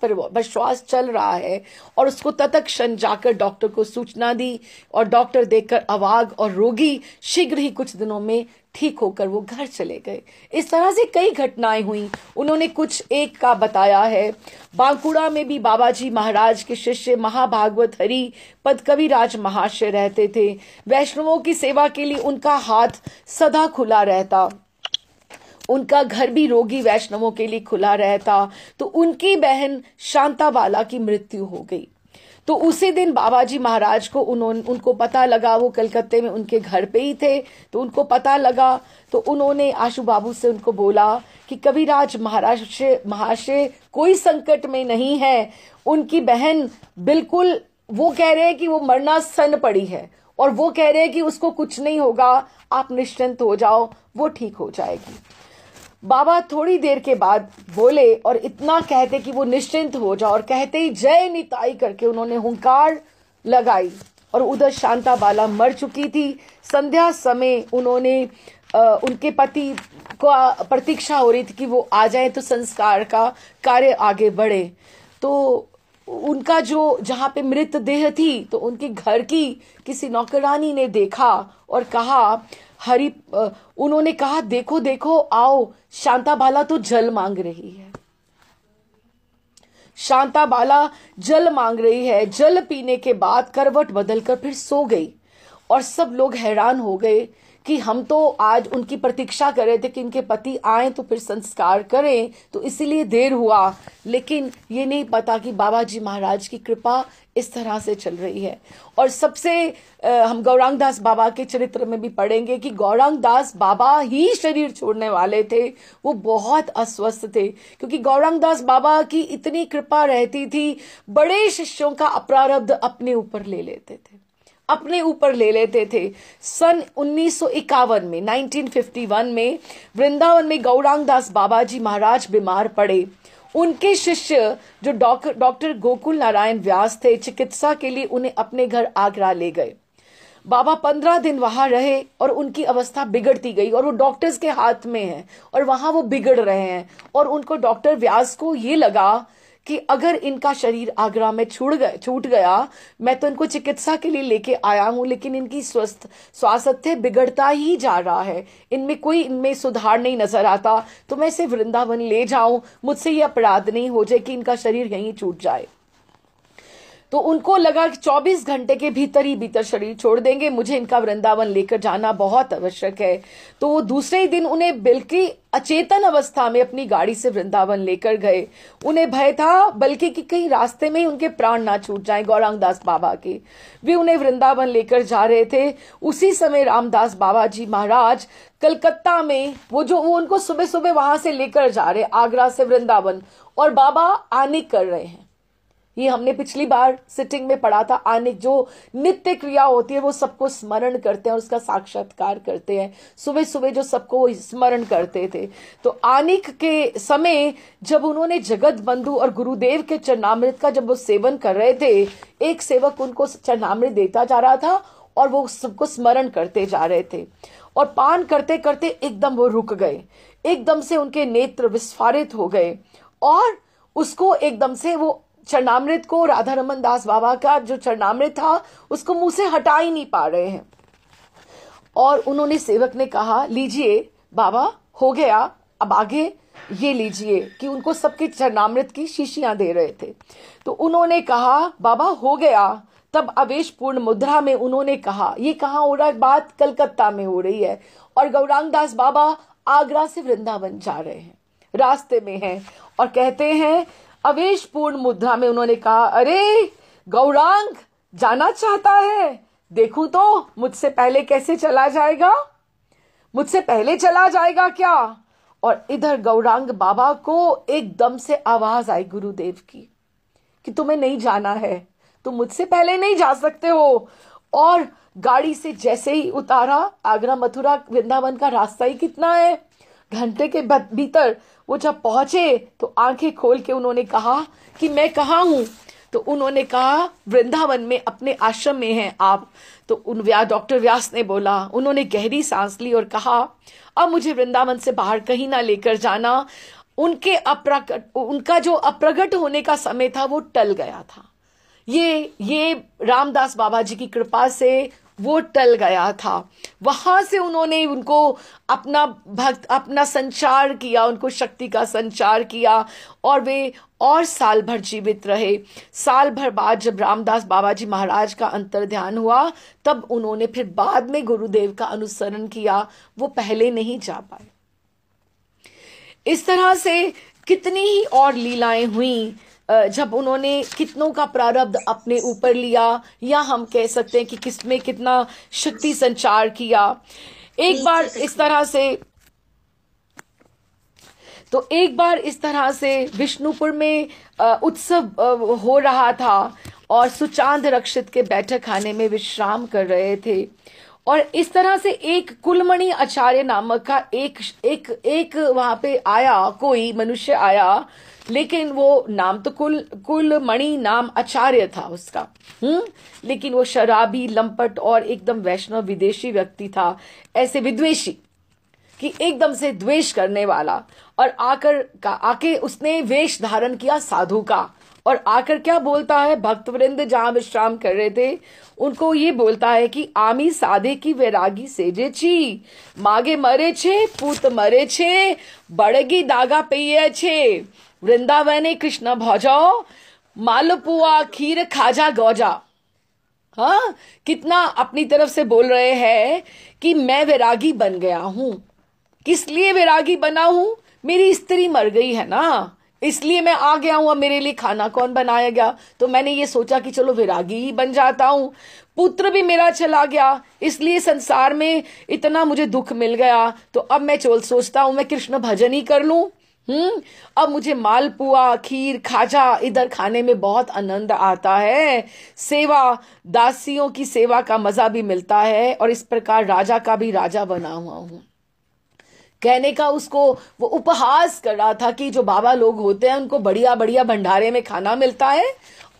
चल रहा है और उसको तत्क्षण जाकर डॉक्टर को सूचना दी और डॉक्टर देखकर अवाक और रोगी शीघ्र ही कुछ दिनों में ठीक होकर वो घर चले गए। इस तरह से कई घटनाएं हुई। उन्होंने कुछ एक का बताया है। बांकुड़ा में भी बाबा जी महाराज के शिष्य महाभागवत हरि पद कविराज महाशय रहते थे। वैष्णवों की सेवा के लिए उनका हाथ सदा खुला रहता, उनका घर भी रोगी वैष्णवों के लिए खुला रहता। तो उनकी बहन शांताबाला की मृत्यु हो गई। तो उसी दिन बाबा जी महाराज को उनको पता लगा, वो कलकत्ते में उनके घर पे ही थे, तो उनको पता लगा। तो उन्होंने आशु बाबू से उनको बोला कि कविराज महाशय कोई संकट में नहीं है। उनकी बहन बिल्कुल, वो कह रहे हैं कि वो मरना सन पड़ी है और वो कह रहे हैं कि उसको कुछ नहीं होगा, आप निश्चिंत हो जाओ, वो ठीक हो जाएगी। बाबा थोड़ी देर के बाद बोले और इतना कहते कि वो निश्चिंत हो जाओ और कहते ही जय निताई करके उन्होंने हुंकार लगाई और उधर शांताबाला मर चुकी थी। संध्या समय उन्होंने उनके पति को प्रतीक्षा हो रही थी कि वो आ जाए तो संस्कार का कार्य आगे बढ़े। तो उनका जो जहां पे मृत देह थी, तो उनके घर की किसी नौकरानी ने देखा और कहा उन्होंने कहा देखो देखो आओ, शांताबाला तो जल मांग रही है। शांताबाला जल मांग रही है। जल पीने के बाद करवट बदलकर फिर सो गई और सब लोग हैरान हो गए कि हम तो आज उनकी प्रतीक्षा कर रहे थे कि इनके पति आए तो फिर संस्कार करें, तो इसीलिए देर हुआ। लेकिन ये नहीं पता कि बाबा जी महाराज की कृपा इस तरह से चल रही है। और सबसे हम गौरांग दास बाबा के चरित्र में भी पढ़ेंगे कि गौरांग दास बाबा ही शरीर छोड़ने वाले थे। वो बहुत अस्वस्थ थे क्योंकि गौरांग दास बाबा की इतनी कृपा रहती थी, बड़े शिष्यों का अपरारब्ध अपने ऊपर ले लेते थे। सन 1951 में 1951 में वृंदावन में गौरांग दास बाबा जी महाराज बीमार पड़े। उनके शिष्य जो डॉक्टर गोकुल नारायण व्यास थे, चिकित्सा के लिए उन्हें अपने घर आगरा ले गए। बाबा 15 दिन वहां रहे और उनकी अवस्था बिगड़ती गई और वो डॉक्टर्स के हाथ में है और वहां वो बिगड़ रहे हैं। और उनको डॉक्टर व्यास को ये लगा कि अगर इनका शरीर आगरा में छूट गया, मैं तो इनको चिकित्सा के लिए लेके आया हूं, लेकिन इनकी स्वास्थ्य बिगड़ता ही जा रहा है, इनमें सुधार नहीं नजर आता, तो मैं इसे वृंदावन ले जाऊं, मुझसे ये अपराध नहीं हो जाए कि इनका शरीर यहीं छूट जाए। तो उनको लगा कि 24 घंटे के भीतर शरीर छोड़ देंगे, मुझे इनका वृंदावन लेकर जाना बहुत आवश्यक है। तो वो दूसरे ही दिन उन्हें बिल्कुल अचेतन अवस्था में अपनी गाड़ी से वृंदावन लेकर गए। उन्हें भय था बल्कि कि कहीं रास्ते में ही उनके प्राण ना छूट जाएं गौरांग दास बाबा के। वे उन्हें वृंदावन लेकर जा रहे थे। उसी समय रामदास बाबा जी महाराज कलकत्ता में वो उनको सुबह सुबह वहां से लेकर जा रहे, आगरा से वृंदावन, और बाबा आने कर रहे हैं। ये हमने पिछली बार सिटिंग में पढ़ा था। आनिक जो नित्य क्रिया होती है वो सबको स्मरण करते हैं, उसका साक्षात्कार करते हैं। सुबह सुबह जो सबको स्मरण करते थे, तो आनिक के समय जब उन्होंने जगत बंधु और गुरुदेव के चरणामृत का जब वो सेवन कर रहे थे, एक सेवक उनको चरणामृत देता जा रहा था और वो सबको स्मरण करते जा रहे थे। और पान करते करते एकदम वो रुक गए, एकदम से उनके नेत्र विस्फारित हो गए और उसको एकदम से वो चरणामृत को, राधा रमन दास बाबा का जो चरणामृत था उसको मुंह से हटा ही नहीं पा रहे हैं। और उन्होंने, सेवक ने कहा, लीजिए बाबा, हो गया, अब आगे ये लीजिए, कि उनको सबके चरणामृत की शीशियां दे रहे थे। तो उन्होंने कहा बाबा हो गया। तब आवेश पूर्ण मुद्रा में उन्होंने कहा, ये कहाँ हो रहा है, बात कलकत्ता में हो रही है और गौरांग दास बाबा आगरा से वृंदावन जा रहे हैं, रास्ते में हैं और कहते हैं, आवेश पूर्ण मुद्रा में उन्होंने कहा, अरे गौरांग जाना चाहता है, देखूं तो मुझसे पहले कैसे चला जाएगा, मुझसे पहले चला जाएगा क्या। और इधर गौरांग बाबा को एकदम से आवाज आई गुरुदेव की कि तुम्हें नहीं जाना है, तुम मुझसे पहले नहीं जा सकते हो। और गाड़ी से जैसे ही उतारा, आगरा मथुरा वृंदावन का रास्ता ही कितना है, घंटे के भीतर वो जब पहुंचे तो आंखें खोल के उन्होंने कहा कि मैं कहाँ हूं। तो उन्होंने कहा, वृंदावन में अपने आश्रम में हैं आप। तो डॉक्टर व्यास ने बोला, उन्होंने गहरी सांस ली और कहा, अब मुझे वृंदावन से बाहर कहीं ना लेकर जाना। उनका जो अप्रगट होने का समय था वो टल गया था। ये रामदास बाबा जी की कृपा से वो टल गया था। वहां से उन्होंने उनको अपना संचार किया, उनको शक्ति का संचार किया और वे और साल भर जीवित रहे। साल भर बाद जब रामदास बाबा जी महाराज का अंतर्ध्यान हुआ, तब उन्होंने फिर बाद में गुरुदेव का अनुसरण किया, वो पहले नहीं जा पाए। इस तरह से कितनी ही और लीलाएं हुई जब उन्होंने कितनों का प्रारब्ध अपने ऊपर लिया, या हम कह सकते हैं कि किसमें कितना शक्ति संचार किया। एक बार इस तरह से विष्णुपुर में उत्सव हो रहा था और सुचांद रक्षित के बैठक खाने में विश्राम कर रहे थे। और इस तरह से एक कुलमणि आचार्य नामक का एक वहां पे आया, कोई मनुष्य आया, लेकिन वो नाम तो कुलमणि नाम आचार्य था उसका, लेकिन वो शराबी, लंपट और एकदम वैष्णव विदेशी व्यक्ति था, ऐसे विद्वेषी कि एकदम से द्वेष करने वाला। और आके उसने वेश धारण किया साधु का और आकर क्या बोलता है, भक्तवृंद जहां विश्राम कर रहे थे उनको ये बोलता है कि आमी साधे की वैरागी सेजे छी, मागे मरे छे, पूत मरे छे, बड़गी दागा पिए छे, वृंदावने कृष्ण भौजाओ, मालपुआ खीर खाजा गौजा। हाँ, कितना अपनी तरफ से बोल रहे हैं कि मैं वैरागी बन गया हूं। किस लिए वैरागी बना हूं? मेरी स्त्री मर गई है ना, इसलिए मैं आ गया हूं। अब मेरे लिए खाना कौन बनाएगा? तो मैंने ये सोचा कि चलो वैरागी ही बन जाता हूं। पुत्र भी मेरा चला गया, इसलिए संसार में इतना मुझे दुख मिल गया, तो अब मैं सोचता हूं मैं कृष्ण भजन ही कर लूं। अब मुझे मालपुआ, खीर, खाजा इधर खाने में बहुत आनंद आता है, सेवा, दासियों की सेवा का मजा भी मिलता है, और इस प्रकार राजा का भी राजा बना हुआ हूं। कहने का उसको वो उपहास कर रहा था कि जो बाबा लोग होते हैं उनको बढ़िया बढ़िया भंडारे में खाना मिलता है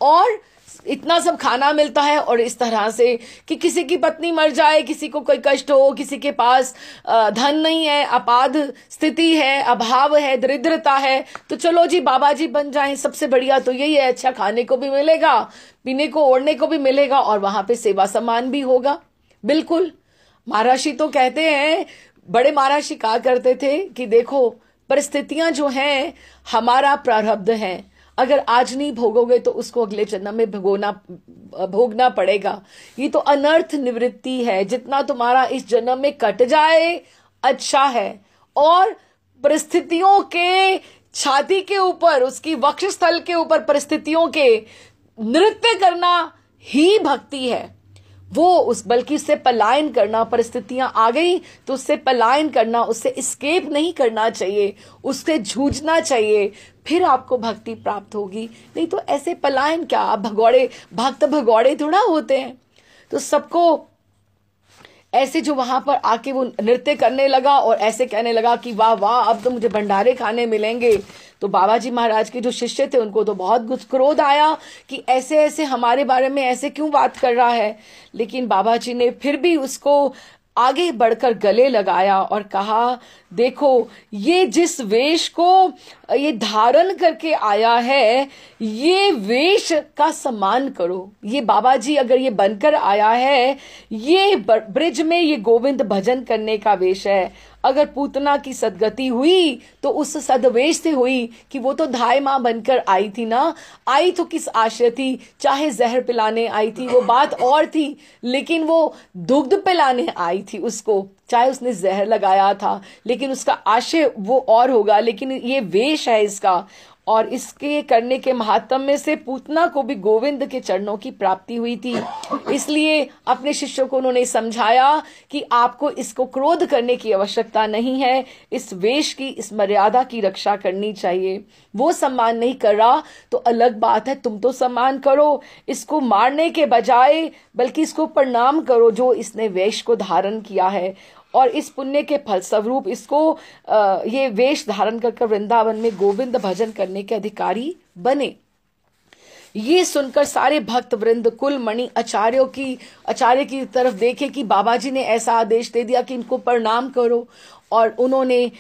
और इतना सब खाना मिलता है, और इस तरह से कि किसी की पत्नी मर जाए, किसी को कोई कष्ट हो, किसी के पास धन नहीं है, आपाद स्थिति है, अभाव है, दरिद्रता है, तो चलो जी बाबा जी बन जाएं। सबसे बढ़िया तो यही है, अच्छा खाने को भी मिलेगा, पीने को ओढ़ने को भी मिलेगा और वहां पे सेवा सम्मान भी होगा। बिल्कुल, महर्षि तो कहते हैं, बड़े महर्षि कहा करते थे कि देखो परिस्थितियां जो हैं हमारा प्रारब्ध है, अगर आज नहीं भोगोगे तो उसको अगले जन्म में भोगना पड़ेगा। ये तो अनर्थ निवृत्ति है, जितना तुम्हारा इस जन्म में कट जाए अच्छा है। और परिस्थितियों के छाती के ऊपर, उसकी वक्षस्थल के ऊपर परिस्थितियों के नृत्य करना ही भक्ति है। वो बल्कि उससे पलायन करना, परिस्थितियां आ गई तो उससे पलायन करना, उससे एस्केप नहीं करना चाहिए, उससे जूझना चाहिए, फिर आपको भक्ति प्राप्त होगी। नहीं तो ऐसे पलायन क्या, आप भक्त भगौड़े थोड़ा होते हैं। तो सबको ऐसे जो वहां पर आके वो नृत्य करने लगा और ऐसे कहने लगा कि वाह वाह, अब तो मुझे भंडारे खाने मिलेंगे। तो बाबा जी महाराज के जो शिष्य थे उनको तो बहुत क्रोध आया कि ऐसे ऐसे हमारे बारे में ऐसे क्यों बात कर रहा है। लेकिन बाबा जी ने फिर भी उसको आगे बढ़कर गले लगाया और कहा, देखो ये जिस वेश को ये धारण करके आया है, ये वेश का सम्मान करो। ये बाबा जी अगर ये बनकर आया है, ये ब्रिज में ये गोविंद भजन करने का वेश है। अगर पूतना की सदगति हुई तो उस सदवेश से हुई कि वो तो धाय मां बनकर आई थी ना। आई तो किस आशय थी, चाहे जहर पिलाने आई थी वो बात और थी, लेकिन वो दुग्ध पिलाने आई थी उसको, चाहे उसने जहर लगाया था, लेकिन उसका आशय वो और होगा। लेकिन ये वेश है इसका, और इसके करने के महात्म में से पूतना को भी गोविंद के चरणों की प्राप्ति हुई थी। इसलिए अपने शिष्यों को उन्होंने समझाया कि आपको इसको क्रोध करने की आवश्यकता नहीं है, इस वेश की, इस मर्यादा की रक्षा करनी चाहिए। वो सम्मान नहीं कर रहा तो अलग बात है, तुम तो सम्मान करो, इसको मारने के बजाय बल्कि इसको प्रणाम करो जो इसने वेश को धारण किया है, और इस पुण्य के फलस्वरूप इसको ये वेश धारण कर वृंदावन में गोविंद भजन करने के अधिकारी बने। ये सुनकर सारे भक्त वृंद कुल मणि आचार्य की तरफ देखे कि बाबा जी ने ऐसा आदेश दे दिया कि इनको प्रणाम करो, और उन्होंने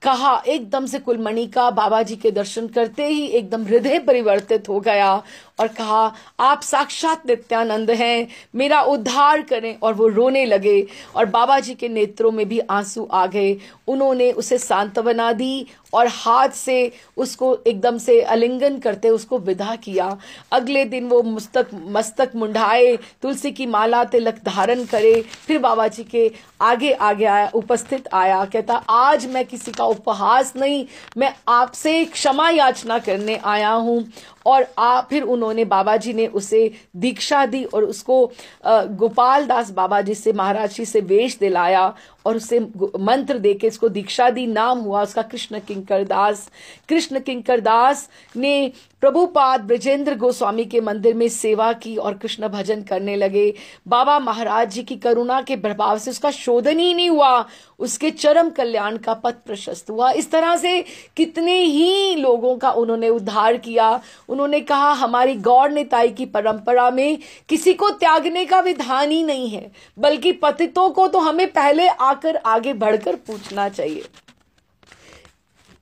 कहा, एकदम से कुलमणि का बाबा जी के दर्शन करते ही एकदम हृदय परिवर्तित हो गया और कहा, आप साक्षात नित्यानंद हैं, मेरा उद्धार करें। और वो रोने लगे और बाबा जी के नेत्रों में भी आंसू आ गए। उन्होंने उसे सांत्वना दी और हाथ से उसको एकदम से आलिंगन करते उसको विदा किया। अगले दिन वो मस्तक मुंडाए, तुलसी की माला तिलक धारण करे, फिर बाबा जी के आगे आया, उपस्थित आया, कहता, आज मैं किसी का उपहास नहीं, मैं आपसे क्षमा याचना करने आया हूं। और फिर उन्होंने, बाबा जी ने उसे दीक्षा दी और उसको गोपाल दास बाबा जी से, महाराज जी से वेश दिलाया और उसे मंत्र देके इसको दीक्षा दी। नाम हुआ उसका कृष्ण किंकर दास। कृष्ण किंकर दास ने प्रभुपाद ब्रजेंद्र गोस्वामी के मंदिर में सेवा की और कृष्ण भजन करने लगे। बाबा महाराज जी की करुणा के प्रभाव से उसका शोधन ही नहीं हुआ, उसके चरम कल्याण का पथ प्रशस्त हुआ। इस तरह से कितने ही लोगों का उन्होंने उद्धार किया। उन्होंने कहा, हमारी गौर निताई की परंपरा में किसी को त्यागने का विधान ही नहीं है, बल्कि पतितों को तो हमें पहले आकर आगे बढ़कर पूछना चाहिए।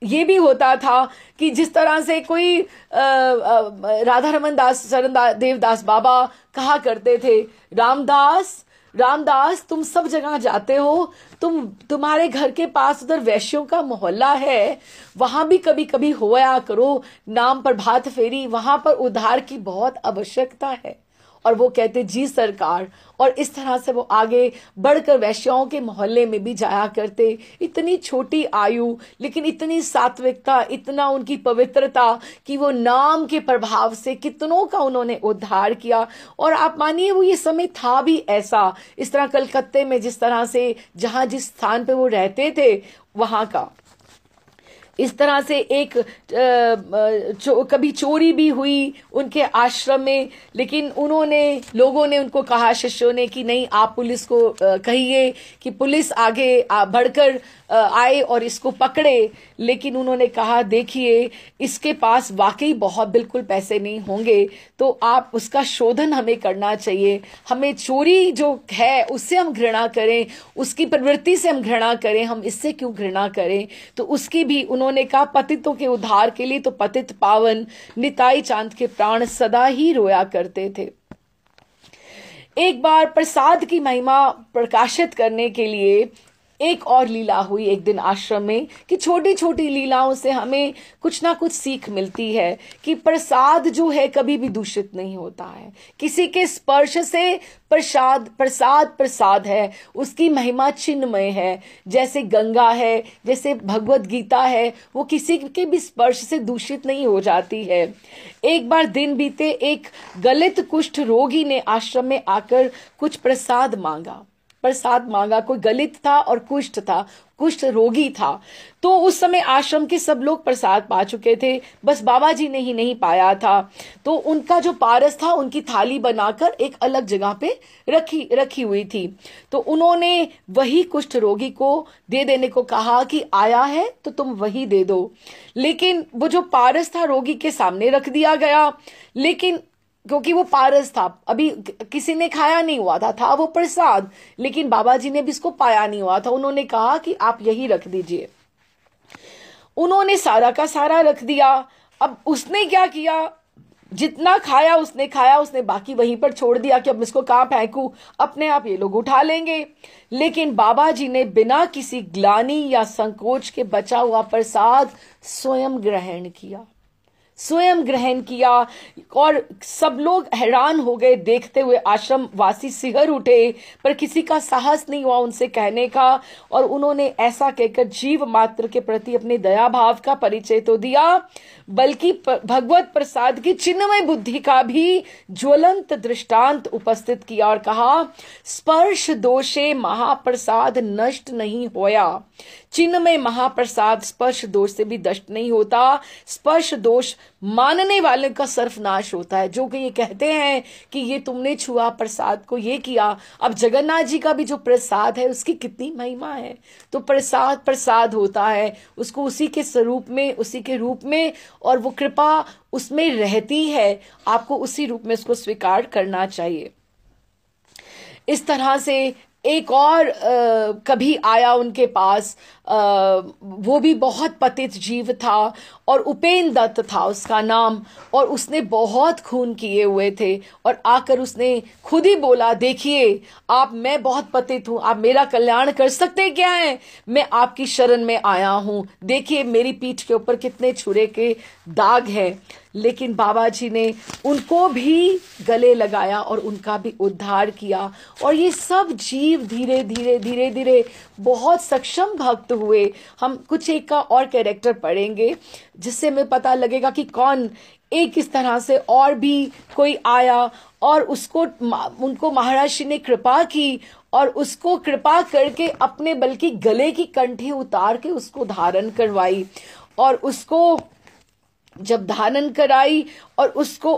ये भी होता था कि जिस तरह से कोई राधा रमन दास शरण देवदास बाबा कहा करते थे, रामदास तुम सब जगह जाते हो, तुम्हारे घर के पास उधर वैश्यों का मोहल्ला है, वहां भी कभी कभी होया करो, नाम पर भात फेरी, वहां पर उद्धार की बहुत आवश्यकता है। और वो कहते, जी सरकार। और इस तरह से वो आगे बढ़कर वैश्याओं के मोहल्ले में भी जाया करते। इतनी छोटी आयु, लेकिन इतनी सात्विकता, इतना उनकी पवित्रता कि वो नाम के प्रभाव से कितनों का उन्होंने उद्धार किया। और आप मानिए वो ये समय था भी ऐसा, इस तरह कलकत्ते में जिस तरह से जहां जिस स्थान पे वो रहते थे वहां का, इस तरह से एक कभी चोरी भी हुई उनके आश्रम में, लेकिन लोगों ने उनको कहा, शिष्यों ने, कि नहीं, आप पुलिस को कहिए कि पुलिस आगे बढ़कर आए और इसको पकड़े। लेकिन उन्होंने कहा, देखिए इसके पास वाकई बहुत बिल्कुल पैसे नहीं होंगे, तो आप उसका शोधन हमें करना चाहिए। हमें चोरी जो है उससे हम घृणा करें, उसकी प्रवृत्ति से हम घृणा करें, हम इससे क्यों घृणा करें। तो उसकी भी उन्होंने कहा, पतितों के उद्धार के लिए तो पतित पावन निताई चांद के प्राण सदा ही रोया करते थे। एक बार प्रसाद की महिमा प्रकाशित करने के लिए एक और लीला हुई एक दिन आश्रम में कि छोटी छोटी लीलाओं से हमें कुछ ना कुछ सीख मिलती है कि प्रसाद जो है कभी भी दूषित नहीं होता है। किसी के स्पर्श से प्रसाद प्रसाद प्रसाद है, उसकी महिमा चिन्मय है। जैसे गंगा है, जैसे भगवत गीता है, वो किसी के भी स्पर्श से दूषित नहीं हो जाती है। एक बार दिन बीते, एक गलित कुष्ठ रोगी ने आश्रम में आकर कुछ प्रसाद मांगा। कोई गलित था और कुष्ठ था, कुष्ठ रोगी था। तो उस समय आश्रम के सब लोग प्रसाद पा चुके थे, बस बाबा जी ने ही नहीं पाया था। तो उनका जो पारस था, उनकी थाली बनाकर एक अलग जगह पे रखी हुई थी। तो उन्होंने वही कुष्ठ रोगी को दे देने को कहा कि आया है तो तुम वही दे दो। लेकिन वो जो पारस था रोगी के सामने रख दिया गया, लेकिन क्योंकि वो पारस था, अभी किसी ने खाया नहीं हुआ था वो प्रसाद, लेकिन बाबा जी ने भी इसको पाया नहीं हुआ था। उन्होंने कहा कि आप यही रख दीजिए। उन्होंने सारा का सारा रख दिया। अब उसने क्या किया, जितना खाया उसने बाकी वहीं पर छोड़ दिया कि अब इसको कहाँ फेंकूं, अपने आप ये लोग उठा लेंगे। लेकिन बाबा जी ने बिना किसी ग्लानि या संकोच के बचा हुआ प्रसाद स्वयं ग्रहण किया। और सब लोग हैरान हो गए देखते हुए। आश्रम वासी सिहर उठे, पर किसी का साहस नहीं हुआ उनसे कहने का। और उन्होंने ऐसा कहकर जीव मात्र के प्रति अपने दया भाव का परिचय तो दिया, बल्कि भगवत प्रसाद की चिन्मय बुद्धि का भी ज्वलंत दृष्टांत उपस्थित किया और कहा, स्पर्श दोषे महाप्रसाद नष्ट नहीं होया। चिन्मय महाप्रसाद स्पर्श दोष से भी नष्ट नहीं होता। स्पर्श दोष मानने वाले का सर्वनाश होता है, जो कि ये कहते हैं कि ये तुमने छुआ प्रसाद को, ये किया। अब जगन्नाथ जी का भी जो प्रसाद है उसकी कितनी महिमा है। तो प्रसाद होता है, उसको उसी के स्वरूप में, उसी के रूप में, और वो कृपा उसमें रहती है। आपको उसी रूप में उसको स्वीकार करना चाहिए। इस तरह से एक और कभी आया उनके पास, वो भी बहुत पतित जीव था और उपेन दत्त था उसका नाम, और उसने बहुत खून किए हुए थे। और आकर उसने खुद ही बोला, देखिए मैं बहुत पतित हूं, आप मेरा कल्याण कर सकते क्या हैं? मैं आपकी शरण में आया हूं, देखिए मेरी पीठ के ऊपर कितने छुरे के दाग हैं। लेकिन बाबा जी ने उनको भी गले लगाया और उनका भी उद्धार किया। और ये सब जीव धीरे धीरे बहुत सक्षम भक्त हुए। हम कुछ एक का और कैरेक्टर पढ़ेंगे जिससे हमें पता लगेगा कि कौन एक इस तरह से। और भी कोई आया और उनको महाराज श्री ने कृपा की, और उसको कृपा करके अपने बल्कि गले की कंठी उतार के उसको धारण करवाई। और उसको जब धारण कराई और उसको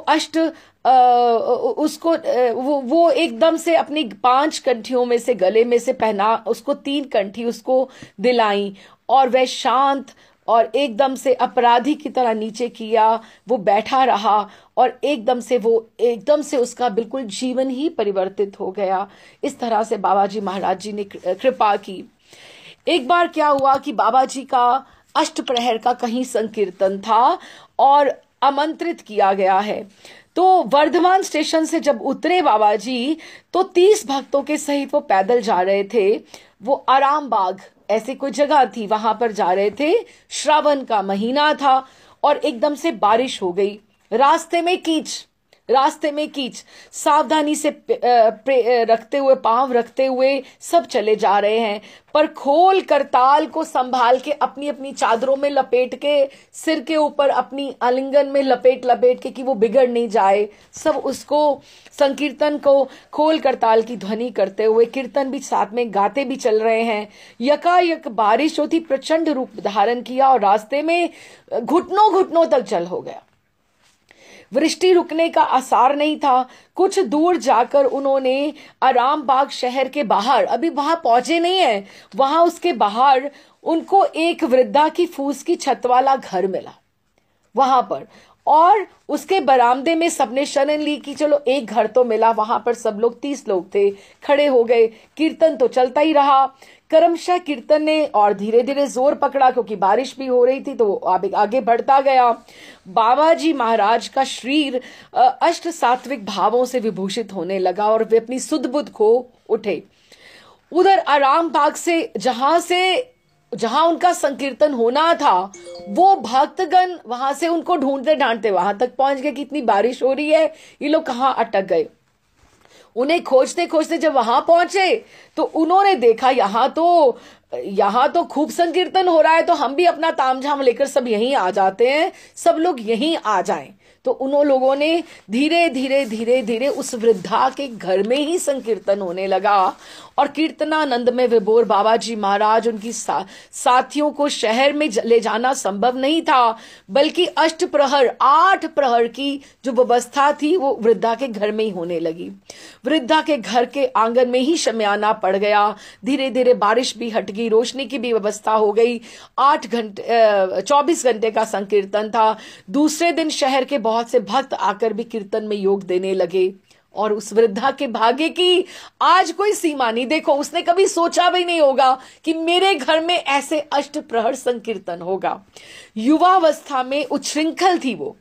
वो एकदम से अपनी 5 कंठियों में से गले में से पहना, उसको 3 कंठी उसको दिलाई। और वह शांत और एकदम से अपराधी की तरह नीचे किया, वो बैठा रहा। और एकदम से उसका बिल्कुल जीवन ही परिवर्तित हो गया। इस तरह से बाबा जी महाराज जी ने कृपा की। एक बार क्या हुआ कि बाबा जी का अष्टप्रहर का कहीं संकीर्तन था और आमंत्रित किया गया है। तो वर्धमान स्टेशन से जब उतरे बाबा जी, तो 30 भक्तों के सहित वो पैदल जा रहे थे। वो आराम बाग ऐसी कोई जगह थी, वहां पर जा रहे थे। श्रावण का महीना था और एकदम से बारिश हो गई। रास्ते में कीच, सावधानी से पांव रखते हुए सब चले जा रहे हैं। पर खोल करताल को संभाल के अपनी अपनी चादरों में लपेट के, सिर के ऊपर अपनी आलिंगन में लपेट के कि वो बिगड़ नहीं जाए, सब उसको संकीर्तन को खोल करताल की ध्वनि करते हुए, कीर्तन भी साथ में गाते भी चल रहे हैं। यकायक बारिश होती प्रचंड रूप धारण किया और रास्ते में घुटनों तक जल हो गया। वृष्टि रुकने का आसार नहीं था। कुछ दूर जाकर उन्होंने आराम बाग शहर के बाहर, अभी वहां पहुंचे नहीं है, वहां उसके बाहर उनको एक वृद्धा की फूस की छत वाला घर मिला वहां पर। और उसके बरामदे में सबने शरण ली कि चलो एक घर तो मिला। वहां पर सब लोग 30 लोग थे, खड़े हो गए। कीर्तन तो चलता ही रहा। क्रमशः कीर्तन ने और धीरे धीरे जोर पकड़ा, क्योंकि बारिश भी हो रही थी, तो आगे बढ़ता गया। बाबा जी महाराज का शरीर अष्ट सात्विक भावों से विभूषित होने लगा और वे अपनी सुध बुध खो उठे। उधर आराम बाग से जहां उनका संकीर्तन होना था, वो भक्तगण वहां से उनको ढूंढते ढांढते वहां तक पहुंच गए कि इतनी बारिश हो रही है, ये लोग कहां अटक गए। उन्हें खोजते खोजते जब वहां पहुंचे तो उन्होंने देखा यहां तो खूब संकीर्तन हो रहा है, तो हम भी अपना तामझाम लेकर सब यहीं आ जाते हैं, सब लोग यहीं आ जाएं। तो उन लोगों ने धीरे धीरे धीरे धीरे उस वृद्धा के घर में ही संकीर्तन होने लगा। और कीर्तनानंद में विभोर बाबा जी महाराज उनकी साथियों को शहर में ले जाना संभव नहीं था, बल्कि 8 प्रहर की जो व्यवस्था थी वो वृद्धा के घर में ही होने लगी। वृद्धा के घर के आंगन में ही शमियाना पड़ गया। धीरे धीरे बारिश भी हट गई, रोशनी की भी व्यवस्था हो गई। 24 घंटे का संकीर्तन था। दूसरे दिन शहर के बहुत से भक्त आकर भी कीर्तन में योग देने लगे। और उस वृद्धा के भाग्य की आज कोई सीमा नहीं। देखो, उसने कभी सोचा भी नहीं होगा कि मेरे घर में ऐसे अष्टप्रहर संकीर्तन होगा। युवावस्था में उच्छृंखल थी वो।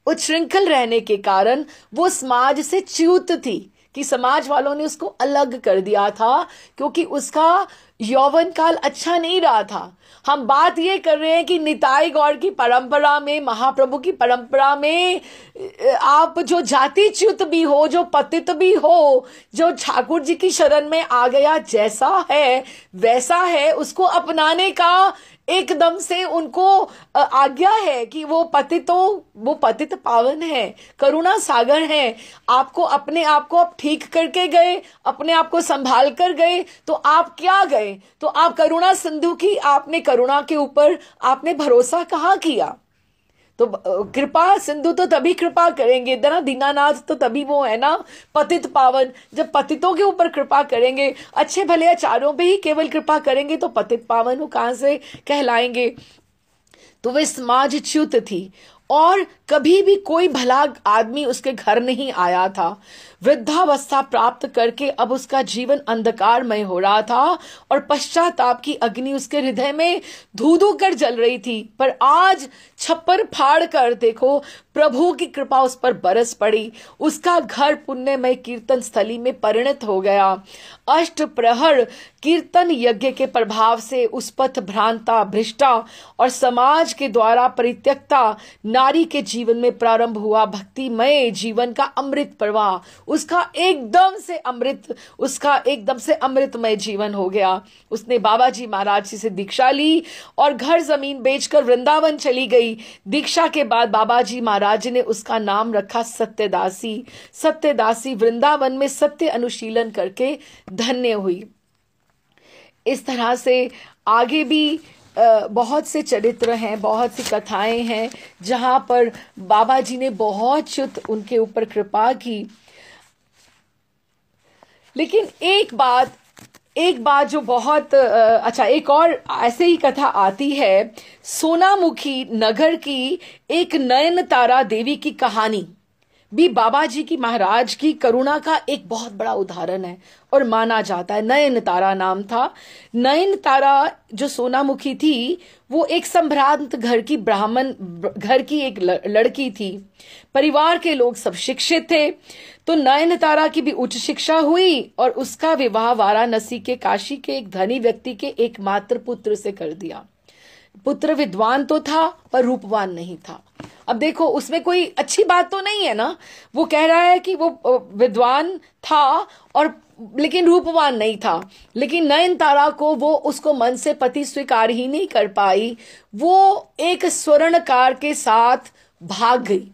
उच्छृंखल रहने के कारण वो समाज से च्युत थी कि समाज वालों ने उसको अलग कर दिया था, क्योंकि उसका यौवन काल अच्छा नहीं रहा था। हम बात ये कर रहे हैं कि निताई गौर की परंपरा में, महाप्रभु की परंपरा में, आप जो जातिच्युत भी हो, जो पतित भी हो, जो ठाकुर जी की शरण में आ गया, जैसा है वैसा है, उसको अपनाने का एकदम से उनको आज्ञा है कि वो पतित पावन है, करुणा सागर है। आपको अपने आप को आप ठीक करके गए, अपने आप को संभाल कर गए, तो आप क्या गए, तो आप करुणा सिंधु की, आपने करुणा के ऊपर आपने भरोसा कहाँ किया। तो कृपा सिंधु तो तभी कृपा करेंगे ना, दीनानाथ तो तभी वो है ना पतित पावन। जब पतितों के ऊपर कृपा करेंगे, अच्छे भले आचार्यों पे ही केवल कृपा करेंगे, तो पतित पावन वो कहां से कहलाएंगे। तो वे समाज च्युत थी और कभी भी कोई भला आदमी उसके घर नहीं आया था। वृद्धावस्था प्राप्त करके अब उसका जीवन अंधकारमय हो रहा था और पश्चाताप की अग्नि उसके हृदय में धू धू कर जल रही थी। पर आज छप्पर फाड़ कर देखो, प्रभु की कृपा उस पर बरस पड़ी। उसका घर पुण्यमय कीर्तन स्थली में परिणत हो गया। अष्ट प्रहर कीर्तन यज्ञ के प्रभाव से उस पथ भ्रांता, भ्रष्टा और समाज के द्वारा परित्यक्ता नारी के जीवन में प्रारंभ हुआ भक्तिमय जीवन का अमृत प्रवाह। उसका एकदम से अमृतमय जीवन हो गया। उसने बाबा जी महाराज जी से दीक्षा ली और घर जमीन बेचकर वृंदावन चली गई। दीक्षा के बाद बाबा जी महाराज ने उसका नाम रखा सत्यदासी। सत्यदासी वृंदावन में सत्य अनुशीलन करके धन्य हुई। इस तरह से आगे भी बहुत से चरित्र हैं, बहुत सी कथाएं हैं जहां पर बाबा जी ने बहुत च्युत उनके ऊपर कृपा की। लेकिन एक बात जो बहुत अच्छा, एक और ऐसे ही कथा आती है। सोनामुखी नगर की एक नयनतारा देवी की कहानी भी बाबा जी की महाराज की करुणा का एक बहुत बड़ा उदाहरण है और माना जाता है। नयनतारा नाम था। नयनतारा जो सोनामुखी थी, वो एक संभ्रांत घर की ब्राह्मण घर की एक लड़की थी। परिवार के लोग सब शिक्षित थे, तो नयनतारा की भी उच्च शिक्षा हुई और उसका विवाह वाराणसी के काशी के एक धनी व्यक्ति के एकमात्र पुत्र से कर दिया। पुत्र विद्वान तो था पर रूपवान नहीं था। अब देखो, उसमें कोई अच्छी बात तो नहीं है ना। वो कह रहा है कि वो विद्वान था और लेकिन रूपवान नहीं था। लेकिन नयनतारा को वो उसको मन से पति स्वीकार ही नहीं कर पाई। वो एक स्वर्णकार के साथ भाग गई।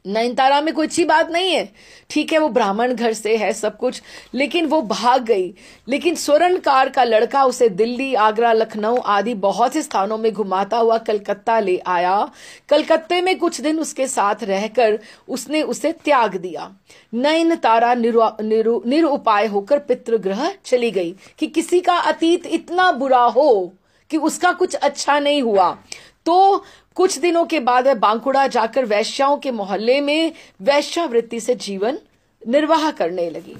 नयनतारा में कोई अच्छी बात नहीं है, ठीक है, वो ब्राह्मण घर से है सब कुछ, लेकिन वो भाग गई। लेकिन स्वर्णकार का लड़का उसे दिल्ली, आगरा, लखनऊ आदि बहुत से स्थानों में घुमाता हुआ कलकत्ता ले आया। कलकत्ते में कुछ दिन उसके साथ रहकर उसने उसे त्याग दिया। नयनतारा निरुपाय होकर पितृगृह चली गई कि किसी का अतीत इतना बुरा हो कि उसका कुछ अच्छा नहीं हुआ। तो कुछ दिनों के बाद वह बांकुड़ा जाकर वैश्याओं के मोहल्ले में वैश्यावृत्ति से जीवन निर्वाह करने लगी।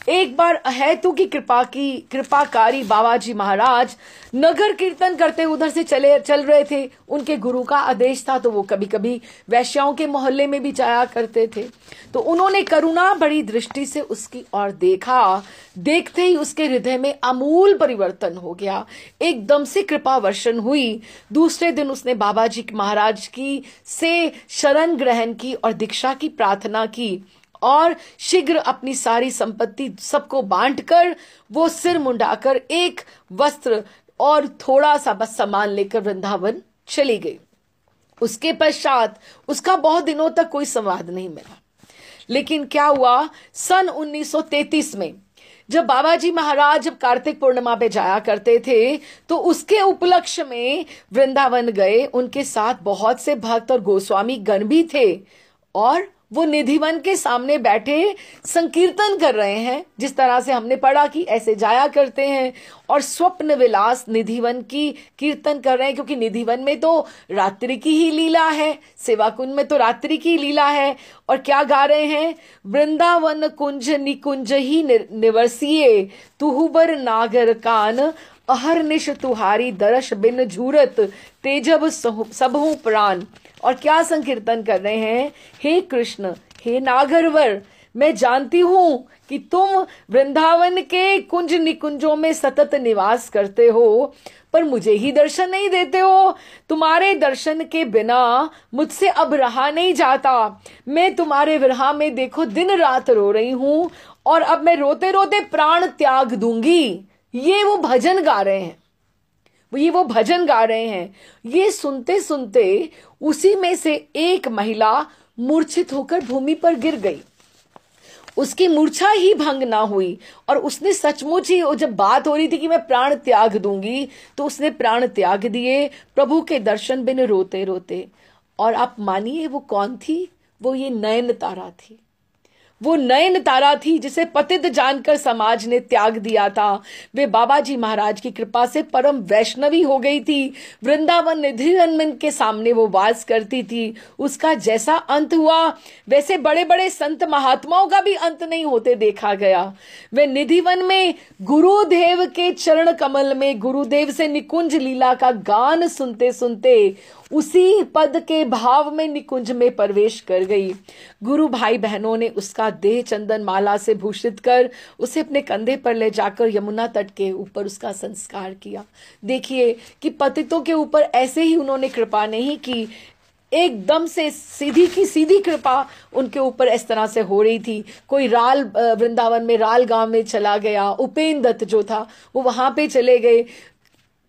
एक बार अहेतु की कृपाकारी बाबा जी महाराज नगर कीर्तन करते उधर से चल रहे थे। उनके गुरु का आदेश था, तो वो कभी कभी वैश्याओं के मोहल्ले में भी जाया करते थे। तो उन्होंने करुणा बड़ी दृष्टि से उसकी ओर देखा। देखते ही उसके हृदय में आमूल परिवर्तन हो गया, एकदम से कृपा वर्षण हुई। दूसरे दिन उसने बाबा जी महाराज की से शरण ग्रहण की और दीक्षा की प्रार्थना की, और शीघ्र अपनी सारी संपत्ति सबको बांटकर वो सिर मुंडाकर एक वस्त्र और थोड़ा सा बस सामान लेकर वृंदावन चली गई। उसके पश्चात उसका बहुत दिनों तक कोई संवाद नहीं मिला। लेकिन क्या हुआ, सन 1933 में जब बाबा जी महाराज जब कार्तिक पूर्णिमा पे जाया करते थे, तो उसके उपलक्ष्य में वृंदावन गए। उनके साथ बहुत से भक्त और गोस्वामी गण भी थे, और वो निधिवन के सामने बैठे संकीर्तन कर रहे हैं। जिस तरह से हमने पढ़ा कि ऐसे जाया करते हैं और स्वप्न विलास निधिवन की कीर्तन कर रहे हैं, क्योंकि निधिवन में तो रात्रि की ही लीला है, सेवा कुंज में तो रात्रि की लीला है। और क्या गा रहे हैं, वृंदावन कुंज निकुंज ही निवसिए, तुहुबर नागर कान, अहरनिश तुहारी दर्श बिन झूरत, तेजब सबहु प्राण। और क्या संकीर्तन कर रहे हैं, हे कृष्ण, हे नागरवर, मैं जानती हूं कि तुम वृंदावन के कुंज निकुंजों में सतत निवास करते हो, पर मुझे ही दर्शन नहीं देते हो। तुम्हारे दर्शन के बिना मुझसे अब रहा नहीं जाता। मैं तुम्हारे विरह में देखो दिन रात रो रही हूं, और अब मैं रोते रोते प्राण त्याग दूंगी। ये वो भजन गा रहे हैं, ये सुनते सुनते उसी में से एक महिला मूर्छित होकर भूमि पर गिर गई। उसकी मूर्छा ही भंग ना हुई, और उसने सचमुच ही, जब बात हो रही थी कि मैं प्राण त्याग दूंगी, तो उसने प्राण त्याग दिए प्रभु के दर्शन बिन रोते रोते। और आप मानिए वो कौन थी, वो ये नयन तारा थी। वो नयन तारा थी जिसे पतित जानकर समाज ने त्याग दिया था। वे बाबा जी महाराज की कृपा से परम वैष्णवी हो गई थी। वृंदावन निधिवन के सामने वो वास करती थी। उसका जैसा अंत हुआ, वैसे बड़े बड़े संत महात्माओं का भी अंत नहीं होते देखा गया। वे निधिवन में गुरुदेव के चरण कमल में गुरुदेव से निकुंज लीला का गान सुनते सुनते उसी पद के भाव में निकुंज में प्रवेश कर गई। गुरु भाई बहनों ने उसका देह चंदन माला से भूषित कर उसे अपने कंधे पर ले जाकर यमुना तट के ऊपर उसका संस्कार किया। देखिए कि पतितों के ऊपर ऐसे ही उन्होंने कृपा नहीं की, एकदम से सीधी की सीधी कृपा उनके ऊपर इस तरह से हो रही थी। कोई राल, वृंदावन में राल गांव में चला गया, उपेंद्र दत्त जो था वो वहां पे चले गए,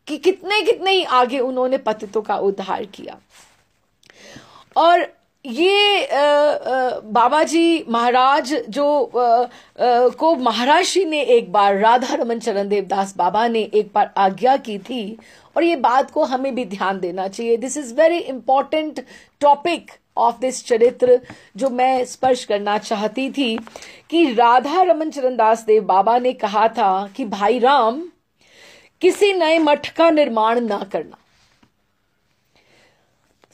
कि कितने कितने ही आगे उन्होंने पतितों का उद्धार किया। और ये बाबा जी महाराज जो को महर्षि ने एक बार, राधा रमन चरण देवदास बाबा ने एक बार आज्ञा की थी, और ये बात को हमें भी ध्यान देना चाहिए। This is very important topic of this चरित्र जो मैं स्पर्श करना चाहती थी, कि राधा रमन चरण दास देव बाबा ने कहा था कि भाई राम, किसी नए मठ का निर्माण ना करना,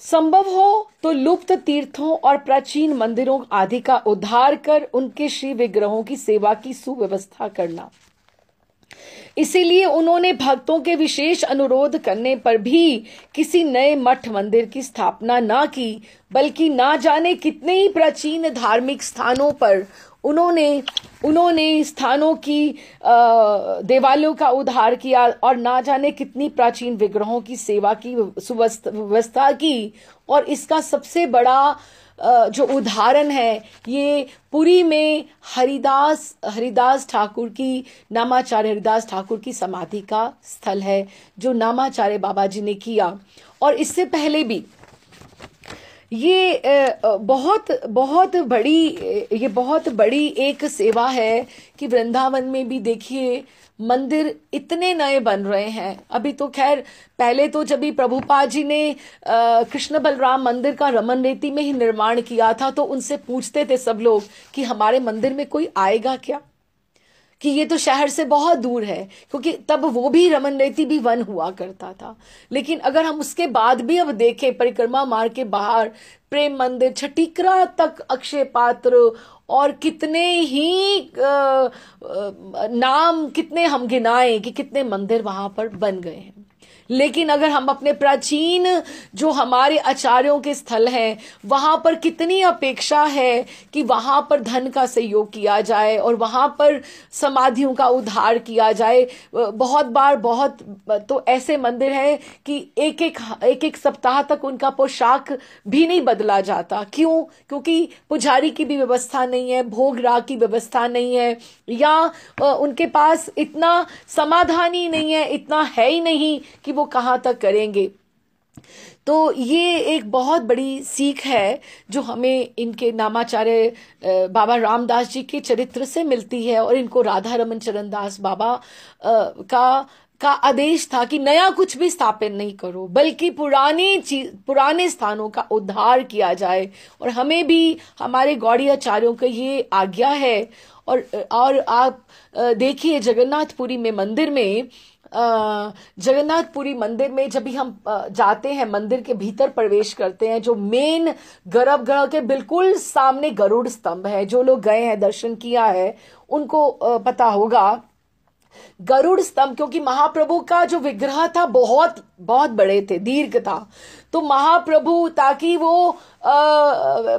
संभव हो तो लुप्त तीर्थों और प्राचीन मंदिरों आदि का उद्धार कर उनके श्री विग्रहों की सेवा की सुव्यवस्था करना। इसीलिए उन्होंने भक्तों के विशेष अनुरोध करने पर भी किसी नए मठ मंदिर की स्थापना ना की, बल्कि ना जाने कितने ही प्राचीन धार्मिक स्थानों पर उन्होंने स्थानों की देवालयों का उद्धार किया, और ना जाने कितनी प्राचीन विग्रहों की सेवा की व्यवस्था की। और इसका सबसे बड़ा जो उदाहरण है, ये पुरी में हरिदास ठाकुर की, नामाचार्य हरिदास ठाकुर की समाधि का स्थल है, जो नामाचार्य बाबा जी ने किया। और इससे पहले भी ये बहुत बड़ी एक सेवा है कि वृंदावन में भी देखिए मंदिर इतने नए बन रहे हैं। अभी तो खैर, पहले तो जब भी प्रभुपाद जी ने कृष्ण बलराम मंदिर का रमन रेती में ही निर्माण किया था, तो उनसे पूछते थे सब लोग कि हमारे मंदिर में कोई आएगा क्या, कि ये तो शहर से बहुत दूर है, क्योंकि तब वो भी रमनरेती भी वन हुआ करता था। लेकिन अगर हम उसके बाद भी अब देखें, परिक्रमा मार्ग के बाहर प्रेम मंदिर, छठीकरा तक अक्षय पात्र, और कितने ही नाम कितने हम गिनाएं कि कितने मंदिर वहां पर बन गए हैं। लेकिन अगर हम अपने प्राचीन जो हमारे आचार्यों के स्थल हैं वहां पर कितनी अपेक्षा है कि वहां पर धन का सहयोग किया जाए और वहां पर समाधियों का उद्धार किया जाए। बहुत बार बहुत तो ऐसे मंदिर हैं कि एक सप्ताह तक उनका पोशाक भी नहीं बदला जाता। क्यों? क्योंकि पुजारी की भी व्यवस्था नहीं है, भोग राग की व्यवस्था नहीं है, या उनके पास इतना समाधान ही नहीं है, इतना है ही नहीं कि वो कहां तक करेंगे। तो ये एक बहुत बड़ी सीख है जो हमें इनके नामाचार्य बाबा रामदास जी के चरित्र से मिलती है। और इनको राधा रमन चरण दास बाबा का आदेश था कि नया कुछ भी स्थापित नहीं करो, बल्कि पुराने स्थानों का उद्धार किया जाए। और हमें भी हमारे गौड़ी आचार्यों का ये आज्ञा है। और आप देखिए जगन्नाथपुरी में मंदिर में, जगन्नाथपुरी मंदिर में जब भी हम जाते हैं, मंदिर के भीतर प्रवेश करते हैं, जो मेन गर्भगृह के बिल्कुल सामने गरुड़ स्तंभ है। जो लोग गए हैं, दर्शन किया है, उनको पता होगा गरुड़ स्तंभ, क्योंकि महाप्रभु का जो विग्रह था बहुत बहुत बड़े थे, दीर्घ था। तो महाप्रभु ताकि वो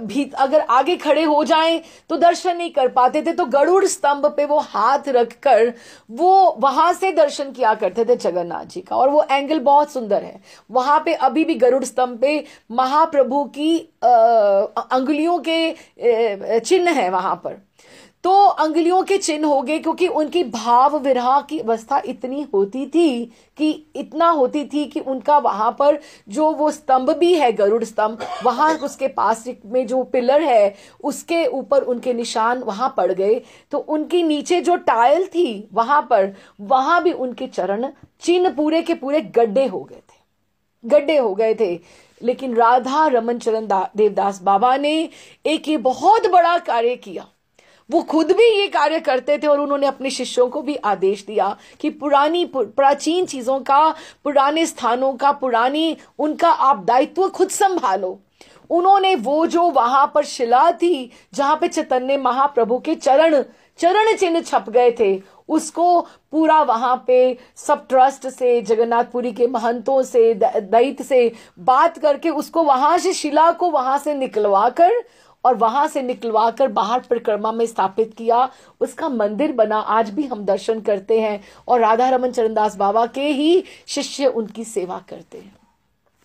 भी अगर आगे खड़े हो जाएं तो दर्शन नहीं कर पाते थे, तो गरुड़ स्तंभ पे वो हाथ रखकर वो वहां से दर्शन किया करते थे जगन्नाथ जी का। और वो एंगल बहुत सुंदर है। वहां पे अभी भी गरुड़ स्तंभ पे महाप्रभु की अंगुलियों के चिन्ह है वहां पर। तो अंगुलियों के चिन्ह हो गए, क्योंकि उनकी भाव विरह की अवस्था इतनी होती थी कि उनका वहां पर जो वो स्तंभ भी है, गरुड़ स्तंभ, वहां उसके पास में जो पिलर है उसके ऊपर उनके निशान वहां पड़ गए। तो उनके नीचे जो टाइल थी वहां भी उनके चरण चिन्ह पूरे के पूरे गड्ढे हो गए थे। लेकिन राधा रमन चरण देवदास बाबा ने एक ये बहुत बड़ा कार्य किया। वो खुद भी ये कार्य करते थे और उन्होंने अपने शिष्यों को भी आदेश दिया कि प्राचीन चीजों का, पुराने स्थानों का, उनका आप दायित्व खुद संभालो। उन्होंने वो जो वहां पर शिला थी जहां पे चैतन्य महाप्रभु के चरण चिन्ह छप गए थे, उसको पूरा वहां पे सब ट्रस्ट से, जगन्नाथपुरी के महंतों से, दैत्य से बात करके उसको वहां से, शिला को वहां से निकलवा कर बाहर परिक्रमा में स्थापित किया। उसका मंदिर बना। आज भी हम दर्शन करते हैं और राधा रमन चरणदास बाबा के ही शिष्य उनकी सेवा करते हैं।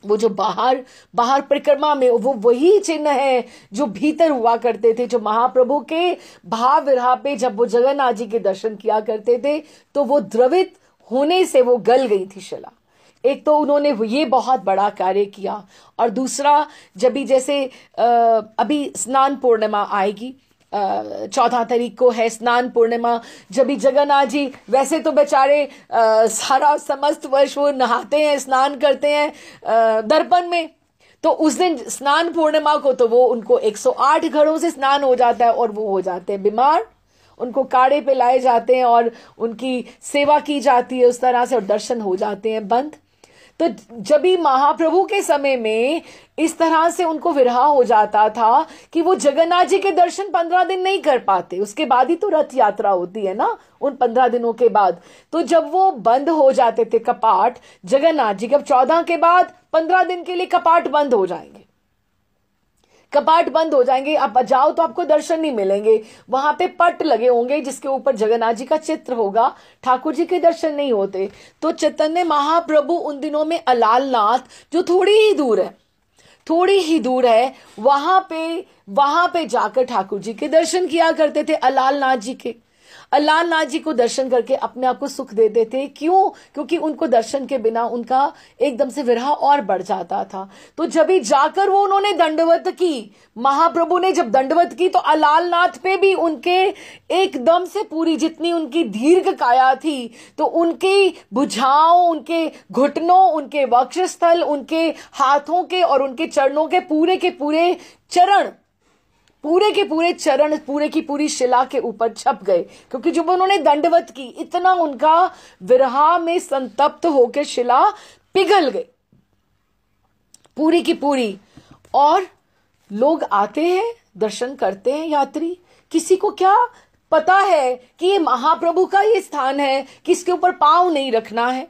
वो जो बाहर परिक्रमा में, वो वही चिन्ह है जो भीतर हुआ करते थे, जो महाप्रभु के भाव विरह पे जब वो जगन्नाथ जी के दर्शन किया करते थे तो वो द्रवित होने से वो गल गई थी शिला। एक तो उन्होंने ये बहुत बड़ा कार्य किया। और दूसरा, जब भी जैसे अभी स्नान पूर्णिमा आएगी, 14 तारीख को है स्नान पूर्णिमा, जब भी जगन्नाथ जी वैसे तो बेचारे सारा समस्त वर्ष वो नहाते हैं, स्नान करते हैं दर्पण में, तो उस दिन स्नान पूर्णिमा को तो वो उनको 108 घड़ों से स्नान हो जाता है और वो हो जाते हैं बीमार। उनको काढ़े पे लाए जाते हैं और उनकी सेवा की जाती है उस तरह से, और दर्शन हो जाते हैं बंद। तो जब भी महाप्रभु के समय में इस तरह से उनको विरह हो जाता था कि वो जगन्नाथ जी के दर्शन 15 दिन नहीं कर पाते। उसके बाद ही तो रथ यात्रा होती है ना, उन 15 दिनों के बाद। तो जब वो बंद हो जाते थे कपाट जगन्नाथ जी के, अब 14 के बाद 15 दिन के लिए कपाट बंद हो जाएंगे। आप जाओ तो आपको दर्शन नहीं मिलेंगे। वहां पे पट लगे होंगे जिसके ऊपर जगन्नाथ जी का चित्र होगा, ठाकुर जी के दर्शन नहीं होते। तो चैतन्य महाप्रभु उन दिनों में अलालनाथ, जो थोड़ी ही दूर है, वहां पे जाकर ठाकुर जी के दर्शन किया करते थे। अलालनाथ जी को दर्शन करके अपने आप को सुख देते थे। क्यों? क्योंकि उनको दर्शन के बिना उनका एकदम से विरह और बढ़ जाता था। तो जब ही जाकर वो उन्होंने दंडवत की, महाप्रभु ने जब दंडवत की, तो अलालनाथ पे भी उनके एकदम से पूरी जितनी उनकी दीर्घ काया थी, तो उनकी भुजाओं, उनके घुटनों, उनके वक्षस्थल, उनके हाथों के और उनके चरणों के पूरे चरण पूरे के पूरे चरण पूरे की पूरी शिला के ऊपर छप गए, क्योंकि जब उन्होंने दंडवत की इतना उनका विरह में संतप्त होकर शिला पिघल गई पूरी की पूरी। और लोग आते हैं, दर्शन करते हैं यात्री, किसी को क्या पता है कि ये महाप्रभु का ये स्थान है, कि इसके ऊपर पांव नहीं रखना है,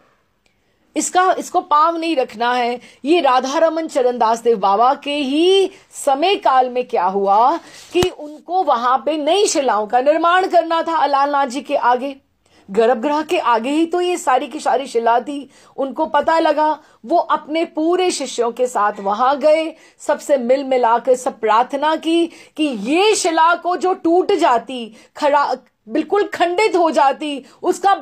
इसको पांव नहीं रखना है। ये राधा रमन चरणदास देव बाबा के ही समय काल में क्या हुआ कि उनको वहां पे नई शिलाओं का निर्माण करना था। अलालनाथ जी के आगे, गर्भगृह के आगे ही तो ये सारी की सारी शिला थी। उनको पता लगा, वो अपने पूरे शिष्यों के साथ वहां गए, सबसे मिल मिलाकर सब प्रार्थना की कि ये शिला को जो टूट जाती, बिल्कुल खंडित हो जाती, उसका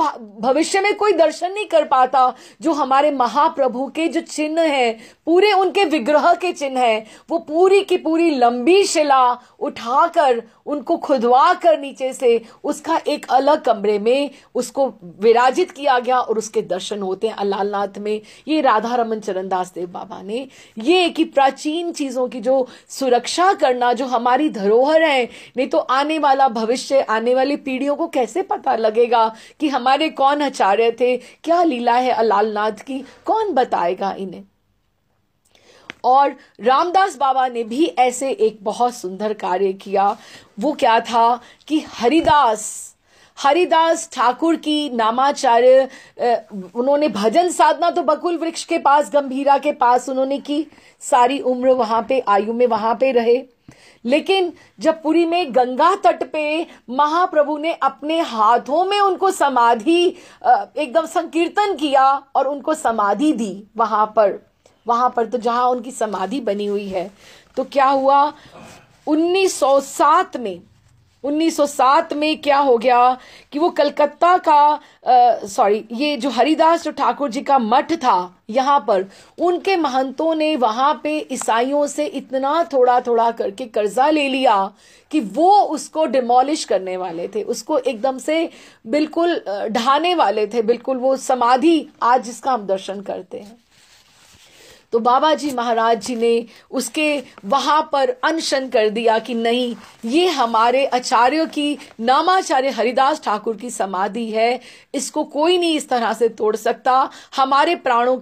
भविष्य में कोई दर्शन नहीं कर पाता। जो हमारे महाप्रभु के जो चिन्ह हैं, पूरे उनके विग्रह के चिन्ह हैं, वो पूरी की पूरी लंबी शिला उठाकर उनको खुदवा कर नीचे से उसका एक अलग कमरे में उसको विराजित किया गया और उसके दर्शन होते हैं अलालनाथ में। ये राधा रमन चरणदास देव बाबा ने ये कि प्राचीन चीजों की जो सुरक्षा करना, जो हमारी धरोहर है, नहीं तो आने वाला भविष्य, आने वाली पीढ़ियों को कैसे पता लगेगा कि हमारे कौन आचार्य थे, क्या लीला है अलालनाथ की, कौन बताएगा इन्हें। और रामदास बाबा ने भी ऐसे एक बहुत सुंदर कार्य किया। वो क्या था कि हरिदास ठाकुर की नामाचार्य, उन्होंने भजन साधना तो बकुल वृक्ष के पास, गंभीरा के पास उन्होंने की, सारी उम्र वहां पे आयु में वहां पे रहे। लेकिन जब पुरी में गंगा तट पे महाप्रभु ने अपने हाथों में उनको समाधि एकदम संकीर्तन किया और उनको समाधि दी वहां पर तो जहां उनकी समाधि बनी हुई है, तो क्या हुआ 1907 में क्या हो गया कि वो कलकत्ता का ये जो हरिदास जो ठाकुर जी का मठ था, यहाँ पर उनके महंतों ने वहां पे ईसाइयों से इतना थोड़ा थोड़ा करके कर्जा ले लिया कि वो उसको डिमोलिश करने वाले थे, उसको एकदम से बिल्कुल ढाने वाले थे, बिल्कुल वो समाधि आज जिसका हम दर्शन करते हैं। तो बाबा जी महाराज जी ने उसके वहां पर अनशन कर दिया कि नहीं, ये हमारे आचार्यों की, नामाचार्य हरिदास ठाकुर की समाधि है, इसको कोई नहीं इस तरह से तोड़ सकता। हमारे प्राणों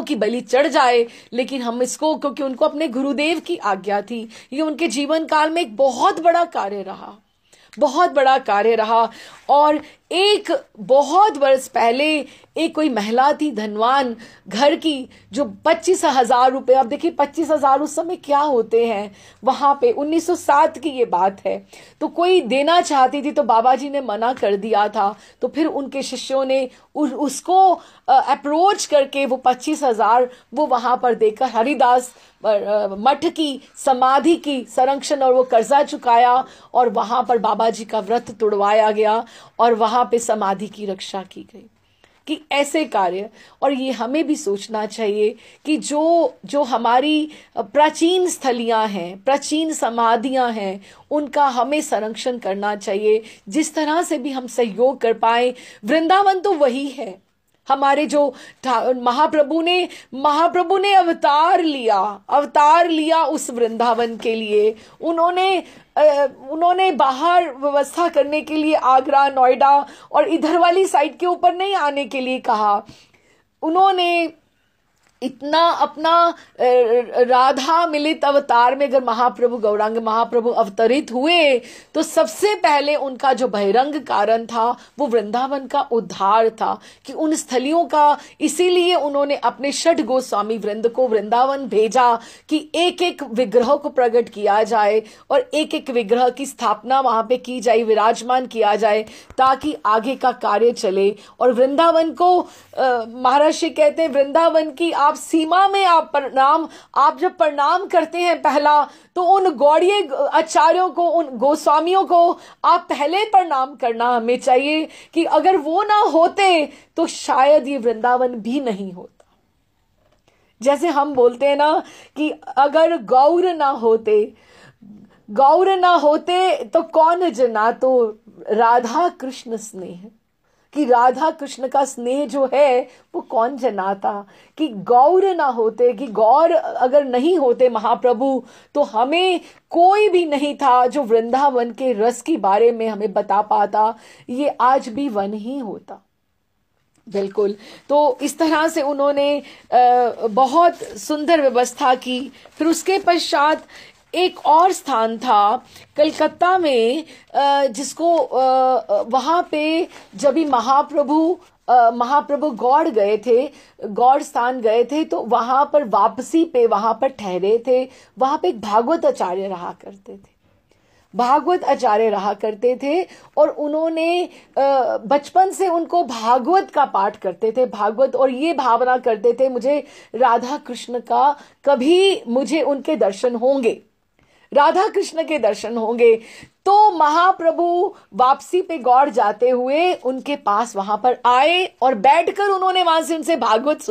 की बलि चढ़ जाए, लेकिन हम इसको, क्योंकि उनको अपने गुरुदेव की आज्ञा थी, ये उनके जीवन काल में एक बहुत बड़ा कार्य रहा। और एक बहुत वर्ष पहले एक कोई महिला थी धनवान घर की, जो 25,000 रुपए, अब देखिए 25,000 उस समय क्या होते हैं वहां पे, 1907 की ये बात है, तो कोई देना चाहती थी तो बाबा जी ने मना कर दिया था। तो फिर उनके शिष्यों ने उसको अप्रोच करके वो 25,000 वो वहां पर देकर हरिदास मठ की समाधि की संरक्षण और वो कर्जा चुकाया, और वहां पर बाबा जी का व्रत तुड़वाया गया और वहां पे समाधि की रक्षा की गई। कि ऐसे कार्य, और ये हमें भी सोचना चाहिए कि जो हमारी प्राचीन स्थलियां हैं, प्राचीन समाधियां हैं, उनका हमें संरक्षण करना चाहिए, जिस तरह से भी हम सहयोग कर पाए। वृंदावन तो वही है हमारे, जो महाप्रभु ने अवतार लिया उस वृंदावन के लिए। उन्होंने बाहर व्यवस्था करने के लिए आगरा, नोएडा और इधर वाली साइड के ऊपर नहीं आने के लिए कहा। उन्होंने इतना अपना राधा मिलित अवतार में, अगर महाप्रभु गौरांग महाप्रभु अवतरित हुए, तो सबसे पहले उनका जो बहिरंग कारण था वो वृंदावन का उद्धार था, कि उन स्थलियों का, इसीलिए उन्होंने अपने षठ गोस्वामी वृंद को वृंदावन भेजा कि एक एक विग्रह को प्रकट किया जाए और एक एक विग्रह की स्थापना वहां पे की जाए, विराजमान किया जाए, ताकि आगे का कार्य चले। और वृंदावन को महाराज श्री कहते हैं, वृंदावन की आप सीमा में आप जब प्रणाम करते हैं पहला, तो उन गौड़ीय आचार्यों को, उन गोस्वामियों को आप पहले प्रणाम करना हमें चाहिए, कि अगर वो ना होते तो शायद ये वृंदावन भी नहीं होता। जैसे हम बोलते हैं ना कि अगर गौर ना होते तो कौन जना, तो राधा कृष्ण स्नेह, कि राधा कृष्ण का स्नेह जो है वो कौन जनाता, कि गौर ना होते, कि गौर अगर नहीं होते महाप्रभु तो हमें कोई भी नहीं था जो वृंदावन के रस के बारे में हमें बता पाता, ये आज भी वन ही होता। बिल्कुल। तो इस तरह से उन्होंने बहुत सुंदर व्यवस्था की। फिर उसके पश्चात एक और स्थान था कलकत्ता में, जिसको वहाँ पे जब भी महाप्रभु गौड़ गए थे, गौड़ स्थान गए थे, तो वहाँ पर वापसी पे वहाँ पर ठहरे थे। वहाँ पे एक भागवत आचार्य रहा करते थे और उन्होंने बचपन से उनको भागवत का पाठ करते थे, भागवत, और ये भावना करते थे मुझे राधा कृष्ण का कभी मुझे उनके दर्शन होंगे, राधा कृष्ण के दर्शन होंगे। तो महाप्रभु वापसी पे गौड़ जाते हुए उनके पास वहां पर आए और बैठकर उन्होंने वहां से उनसे भागवत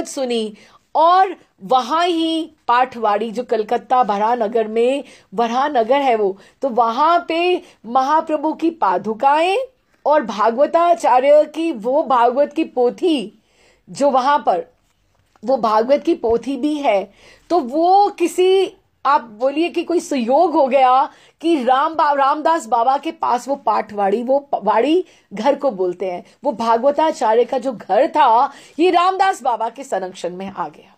सुनी और वहां ही पाठवाड़ी, जो कलकत्ता भरानगर में भरानगर है वो, तो वहां पे महाप्रभु की पादुकाएं और भागवताचार्य की वो भागवत की पोथी, जो वहां पर वो भागवत की पोथी भी है। तो वो किसी, आप बोलिए कि कोई संयोग हो गया कि रामदास बाबा के पास वो पाठवाड़ी, वो वाड़ी घर को बोलते हैं, वो भागवताचार्य का जो घर था ये रामदास बाबा के संरक्षण में आ गया।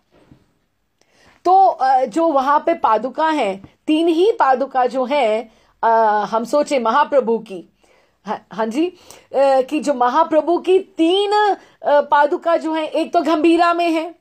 तो जो वहां पे पादुका हैं, 3 ही पादुका जो हैं, हम सोचे महाप्रभु की, हाँ जी, कि जो महाप्रभु की 3 पादुका जो हैं, एक तो गंभीरा में है,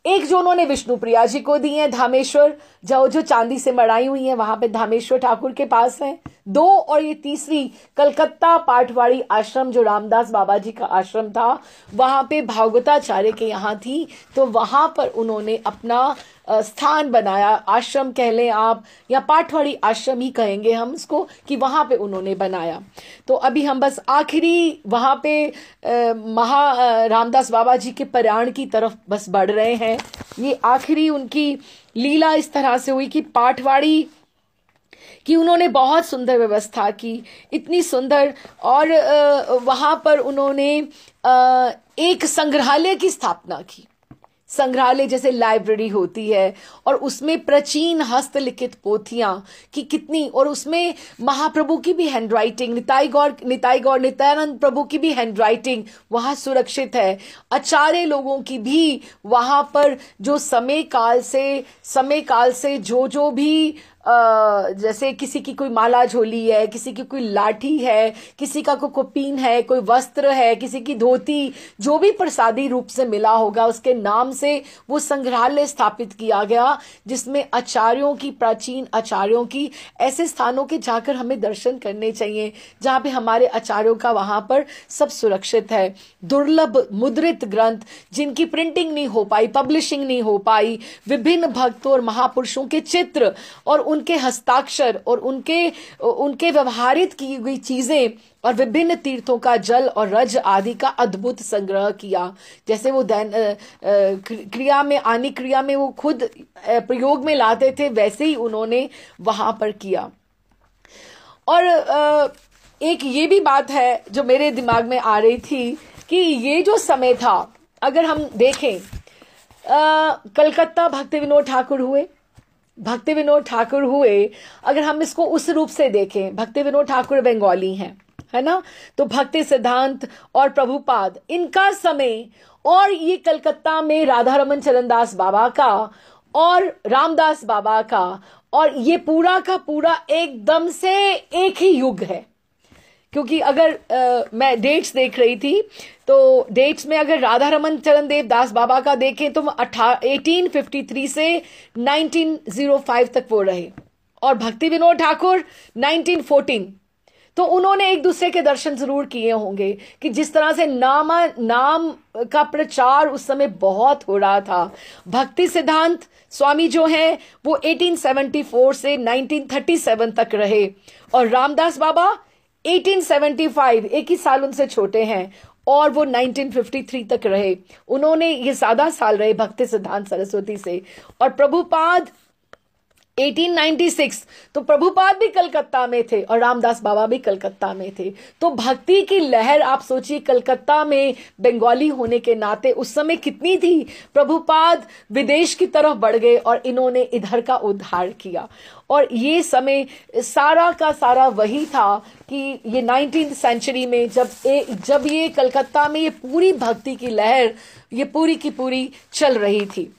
एक जो उन्होंने विष्णु प्रिया जी को दी है धामेश्वर, जो चांदी से मढ़ाई हुई है, वहां पे धामेश्वर ठाकुर के पास है 2, और ये तीसरी कलकत्ता पाठवाड़ी आश्रम जो रामदास बाबा जी का आश्रम था, वहां पे भागवताचार्य के यहाँ थी। तो वहां पर उन्होंने अपना स्थान बनाया, आश्रम कह लें आप या पाठवाड़ी आश्रम ही कहेंगे हम इसको, कि वहां पे उन्होंने बनाया। तो अभी हम बस आखिरी वहां पे रामदास बाबा जी के प्रयाण की तरफ बस बढ़ रहे हैं। ये आखिरी उनकी लीला इस तरह से हुई कि पाठवाड़ी कि उन्होंने बहुत सुंदर व्यवस्था की, इतनी सुंदर, और वहां पर उन्होंने एक संग्रहालय की स्थापना की। संग्रहालय जैसे लाइब्रेरी होती है, और उसमें प्राचीन हस्तलिखित पोथियां की कितनी, और उसमें महाप्रभु की भी हैंडराइटिंग, नित्यानंद प्रभु की भी हैंडराइटिंग वहां सुरक्षित है। आचार्य लोगों की भी वहां पर जो समय काल से जो भी जैसे किसी की कोई माला झोली है, किसी की कोई लाठी है, किसी का कोई कुपीन है, कोई वस्त्र है, किसी की धोती, जो भी प्रसादी रूप से मिला होगा उसके नाम से वो संग्रहालय स्थापित किया गया, जिसमें आचार्यों की, प्राचीन आचार्यों की, ऐसे स्थानों के जाकर हमें दर्शन करने चाहिए जहां पे हमारे आचार्यों का वहां पर सब सुरक्षित है। दुर्लभ मुद्रित ग्रंथ जिनकी प्रिंटिंग नहीं हो पाई, पब्लिशिंग नहीं हो पाई, विभिन्न भक्तों और महापुरुषों के चित्र और उनके हस्ताक्षर और उनके व्यवहारित की गई चीजें और विभिन्न तीर्थों का जल और रज आदि का अद्भुत संग्रह किया। जैसे वो क्रिया में वो खुद प्रयोग में लाते थे, वैसे ही उन्होंने वहां पर किया। और एक ये भी बात है जो मेरे दिमाग में आ रही थी कि ये जो समय था, अगर हम देखें, कलकत्ता भक्ति विनोद ठाकुर हुए, अगर हम इसको उस रूप से देखें, भक्ति विनोद ठाकुर बंगाली हैं, है ना, तो भक्ति सिद्धांत और प्रभुपाद इनका समय, और ये कलकत्ता में राधा रमन चरणदास बाबा का और रामदास बाबा का, और ये पूरा का पूरा एकदम से एक ही युग है। क्योंकि अगर मैं डेट्स देख रही थी, तो डेट्स में अगर राधा रमन चरण देव दास बाबा का देखें तो 1853 से 1905 तक वो रहे, और भक्ति विनोद ठाकुर 1914। तो उन्होंने एक दूसरे के दर्शन जरूर किए होंगे कि जिस तरह से नाम का प्रचार उस समय बहुत हो रहा था। भक्ति सिद्धांत स्वामी जो हैं वो 1874 से 1937 तक रहे, और रामदास बाबा 1875, एक ही साल उनसे छोटे हैं, और वो 1953 तक रहे। उन्होंने ये ज्यादा साल रहे भक्ति सिद्धांत सरस्वती से। और प्रभुपाद 1896 तो प्रभुपाद भी कलकत्ता में थे और रामदास बाबा भी कलकत्ता में थे। तो भक्ति की लहर आप सोचिए, कलकत्ता में बंगाली होने के नाते उस समय कितनी थी। प्रभुपाद विदेश की तरफ बढ़ गए और इन्होंने इधर का उद्धार किया। और ये समय सारा का सारा वही था कि ये 19th सेंचुरी में जब ये कलकत्ता में ये पूरी भक्ति की लहर ये पूरी की पूरी चल रही थी,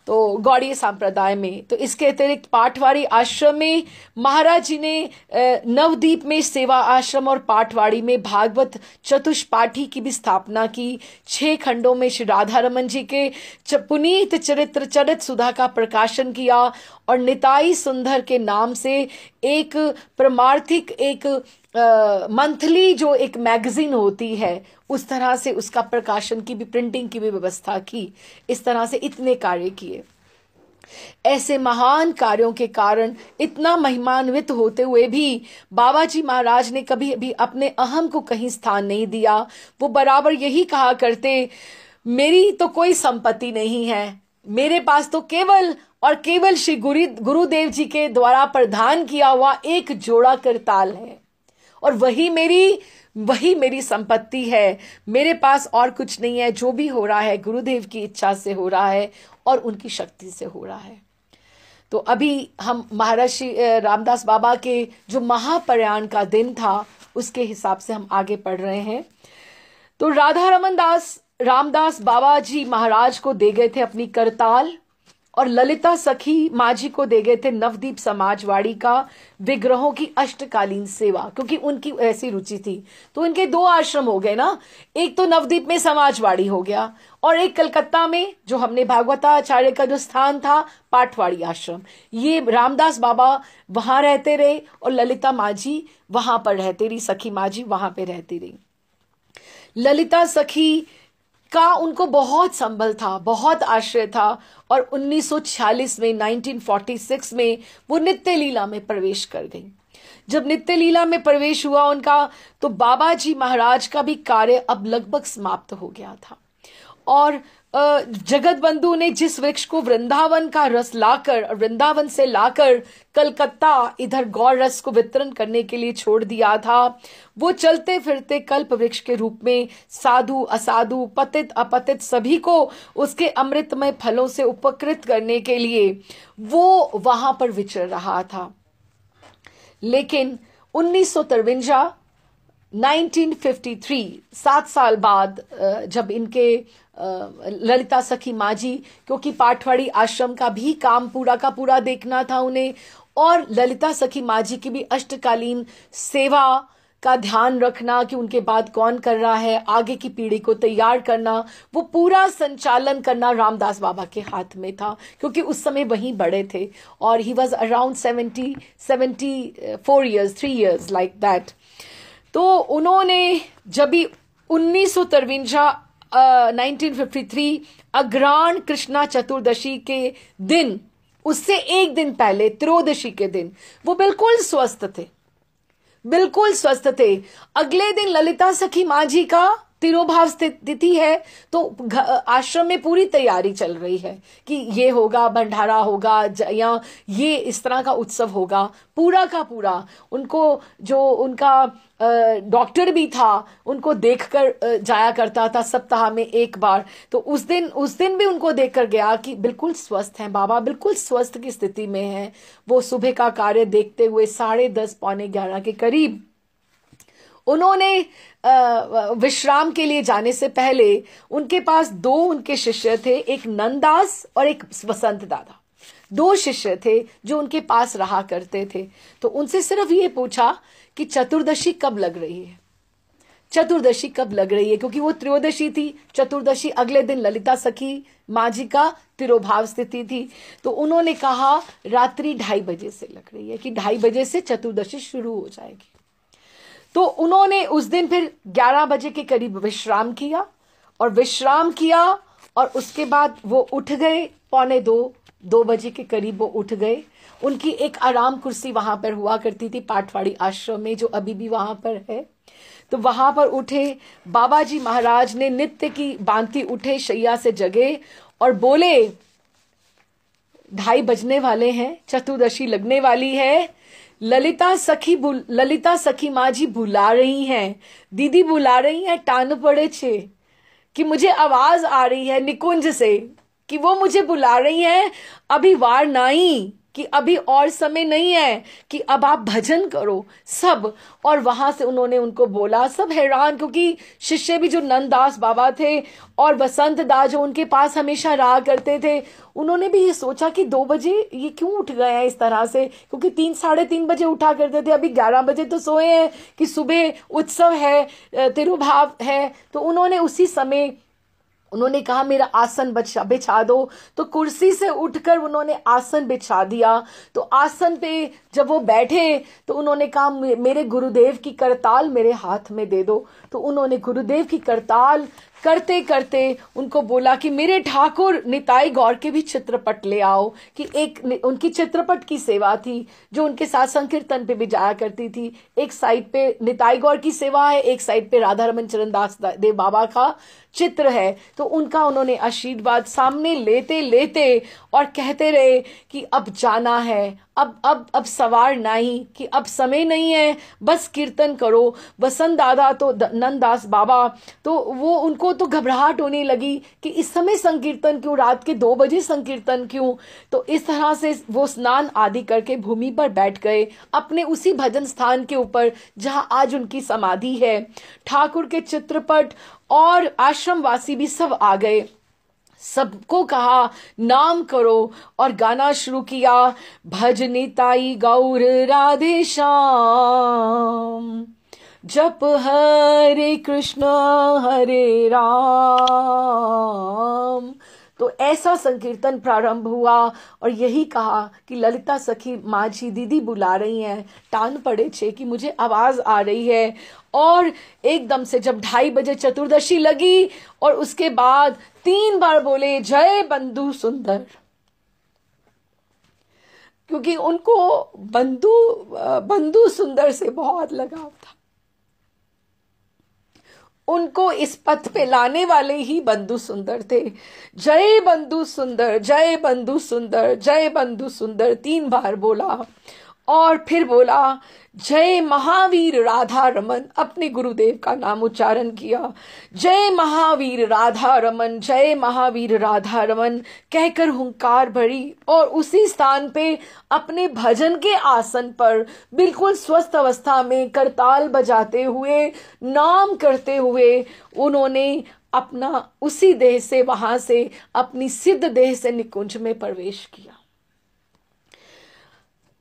तो गौड़ीय संप्रदाय में। तो इसके अतिरिक्त पाठवाड़ी आश्रम में महाराज जी ने नवदीप में सेवा आश्रम और पाठवाड़ी में भागवत चतुष्पाठी की भी स्थापना की। 6 खंडों में श्री राधा रमन जी के पुनीत चरित्र चरित सुधा का प्रकाशन किया और निताई सुंदर के नाम से एक परमार्थिक एक मंथली जो एक मैगजीन होती है उस तरह से उसका प्रकाशन की भी, प्रिंटिंग की भी व्यवस्था की। इस तरह से इतने कार्य किए। ऐसे महान कार्यों के कारण इतना महिमान्वित होते हुए भी बाबा जी महाराज ने कभी भी अपने अहम को कहीं स्थान नहीं दिया। वो बराबर यही कहा करते, मेरी तो कोई संपत्ति नहीं है, मेरे पास तो केवल और केवल श्री गुरुदेव जी के द्वारा प्रदान किया हुआ एक जोड़ा करताल है और वही मेरी संपत्ति है। मेरे पास और कुछ नहीं है। जो भी हो रहा है गुरुदेव की इच्छा से हो रहा है और उनकी शक्ति से हो रहा है। तो अभी हम महर्षि रामदास बाबा के जो महाप्रयाण का दिन था उसके हिसाब से हम आगे पढ़ रहे हैं। तो राधा रमन दास रामदास बाबा जी महाराज को दे गए थे अपनी करताल और ललिता सखी माँ जी को दे गए थे नवदीप समाजवाड़ी का विग्रहों की अष्टकालीन सेवा, क्योंकि उनकी ऐसी रुचि थी। तो इनके 2 आश्रम हो गए ना, एक तो नवदीप में समाजवाड़ी हो गया और एक कलकत्ता में जो हमने भागवताचार्य का जो स्थान था पाठवाड़ी आश्रम, ये रामदास बाबा वहां रहते रहे और ललिता माँ जी वहां पर रहती रही, सखी माँ जी वहां पर रहती रही। ललिता सखी का उनको बहुत संबल था, बहुत आश्रय था और 1946 में 1946 में वो नित्य लीला में प्रवेश कर गई। जब नित्य लीला में प्रवेश हुआ उनका, तो बाबा जी महाराज का भी कार्य अब लगभग समाप्त हो गया था और जगत बंधु ने जिस वृक्ष को वृंदावन का रस लाकर और वृंदावन से लाकर कलकत्ता इधर गौर रस को वितरण करने के लिए छोड़ दिया था, वो चलते फिरते कल्प वृक्ष के रूप में साधु असाधु पतित अपतित सभी को उसके अमृतमय फलों से उपकृत करने के लिए वो वहां पर विचर रहा था। लेकिन 1953 7 साल बाद जब इनके ललिता सखी माँ जी, क्योंकि पाठवाड़ी आश्रम का भी काम पूरा का पूरा देखना था उन्हें और ललिता सखी माँ जी की भी अष्टकालीन सेवा का ध्यान रखना कि उनके बाद कौन कर रहा है, आगे की पीढ़ी को तैयार करना, वो पूरा संचालन करना रामदास बाबा के हाथ में था, क्योंकि उस समय वहीं बड़े थे और he was around 74 years 3 years like that. तो उन्होंने जब भी 1953 अग्रहाण कृष्णा चतुर्दशी के दिन, उससे एक दिन पहले त्रयोदशी के दिन वो बिल्कुल स्वस्थ थे। अगले दिन ललिता सखी माँ जी का तिरोभाव तिथि है, तो आश्रम में पूरी तैयारी चल रही है कि ये होगा, भंडारा होगा या ये इस तरह का उत्सव होगा। पूरा का पूरा उनको जो उनका डॉक्टर भी था उनको देखकर जाया करता था सप्ताह में एक बार। तो उस दिन भी उनको देखकर गया कि बिल्कुल स्वस्थ हैं बाबा, बिल्कुल स्वस्थ की स्थिति में हैं। वो सुबह का कार्य देखते हुए 10:30 पौने 11 के करीब उन्होंने विश्राम के लिए जाने से पहले उनके पास 2 उनके शिष्य थे, एक नंददास और एक वसंत दादा। 2 शिष्य थे जो उनके पास रहा करते थे। तो उनसे सिर्फ ये पूछा कि चतुर्दशी कब लग रही है, क्योंकि वो त्रयोदशी थी, चतुर्दशी अगले दिन ललिता सखी माँ जी का तिरोभाव स्थिति थी। तो उन्होंने कहा रात्रि 2:30 बजे से लग रही है कि 2:30 बजे से चतुर्दशी शुरू हो जाएगी। तो उन्होंने उस दिन फिर 11 बजे के करीब विश्राम किया और उसके बाद वो उठ गए, पौने 2 बजे के करीब वो उठ गए। उनकी एक आराम कुर्सी वहां पर हुआ करती थी पाठवाड़ी आश्रम में, जो अभी भी वहां पर है। तो वहां पर उठे, बाबा जी महाराज ने नित्य की भांति उठे, शैया से जगे और बोले, 2:30 बजने वाले हैं, चतुर्दशी लगने वाली है। ललिता सखी माँ जी बुला रही हैं, दीदी बुला रही हैं, टान पड़े छे कि मुझे आवाज आ रही है निकुंज से कि वो मुझे बुला रही हैं, अभी वार नहीं, कि अभी और समय नहीं है कि अब आप भजन करो सब। और वहां से उन्होंने उनको बोला, सब हैरान, क्योंकि शिष्य भी जो नंददास बाबा थे और बसंत दास जो उनके पास हमेशा रहा करते थे, उन्होंने भी ये सोचा कि 2 बजे ये क्यों उठ गए हैं इस तरह से, क्योंकि 3 साढ़े 3 बजे उठा करते थे, अभी 11 बजे तो सोए हैं कि सुबह उत्सव है, तिरुभाव है। तो उन्होंने उसी समय उन्होंने कहा मेरा आसन बिछा दो, तो कुर्सी से उठकर उन्होंने आसन बिछा दिया। तो आसन पे जब वो बैठे तो उन्होंने कहा मेरे गुरुदेव की करताल मेरे हाथ में दे दो। तो उन्होंने गुरुदेव की करताल करते करते उनको बोला कि मेरे ठाकुर निताई गौर के भी चित्रपट ले आओ, कि एक उनकी चित्रपट की सेवा थी जो उनके साथ संकीर्तन पे भी जाया करती थी। एक साइड पे निताई गौर की सेवा है, एक साइड पे राधा रमन चरण दास देव बाबा का चित्र है। तो उनका उन्होंने आशीर्वाद सामने लेते लेते और कहते रहे कि अब जाना है, अब सवार नहीं, कि अब समय नहीं है, बस कीर्तन करो। बसंत दादा तो नंददास बाबा तो वो उनको तो घबराहट होने लगी कि इस समय संकीर्तन क्यों, रात के 2 बजे संकीर्तन क्यों। तो इस तरह से वो स्नान आदि करके भूमि पर बैठ गए, अपने उसी भजन स्थान के ऊपर जहां आज उनकी समाधि है। ठाकुर के चित्रपट और आश्रमवासी भी सब आ गए, सबको कहा नाम करो और गाना शुरू किया, भज निताई गौर राधे श्याम, जप हरे कृष्ण हरे राम। तो ऐसा संकीर्तन प्रारंभ हुआ और यही कहा कि ललिता सखी माँ जी दीदी बुला रही हैं, टान पड़े छे कि मुझे आवाज आ रही है। और एकदम से जब 2:30 बजे चतुर्दशी लगी और उसके बाद 3 बार बोले जय बंधु सुंदर, क्योंकि उनको बंधु सुंदर से बहुत लगाव था। उनको इस पथ पे लाने वाले ही बंधु सुंदर थे। जय बंधु सुंदर, जय बंधु सुंदर, जय बंधु सुंदर 3 बार बोला और फिर बोला जय महावीर राधा रमन, अपने गुरुदेव का नाम उच्चारण किया, जय महावीर राधा रमन, जय महावीर राधा रमन कहकर हुंकार भरी। और उसी स्थान पे अपने भजन के आसन पर बिल्कुल स्वस्थ अवस्था में करताल बजाते हुए, नाम करते हुए उन्होंने अपना उसी देह से, वहां से अपनी सिद्ध देह से निकुंज में प्रवेश किया।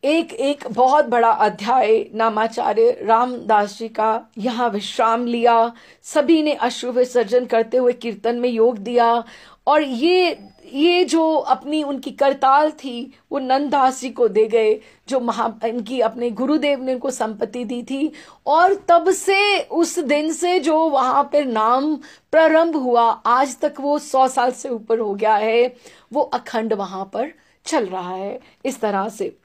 एक बहुत बड़ा अध्याय नामाचार्य रामदास जी का यहाँ विश्राम लिया। सभी ने अश्रु विसर्जन करते हुए कीर्तन में योग दिया। और ये जो अपनी उनकी करताल थी वो नंददास जी को दे गए, जो इनकी अपने गुरुदेव ने उनको संपत्ति दी थी। और तब से उस दिन से जो वहां पर नाम प्रारंभ हुआ, आज तक वो 100 साल से ऊपर हो गया है, वो अखंड वहां पर चल रहा है। इस तरह से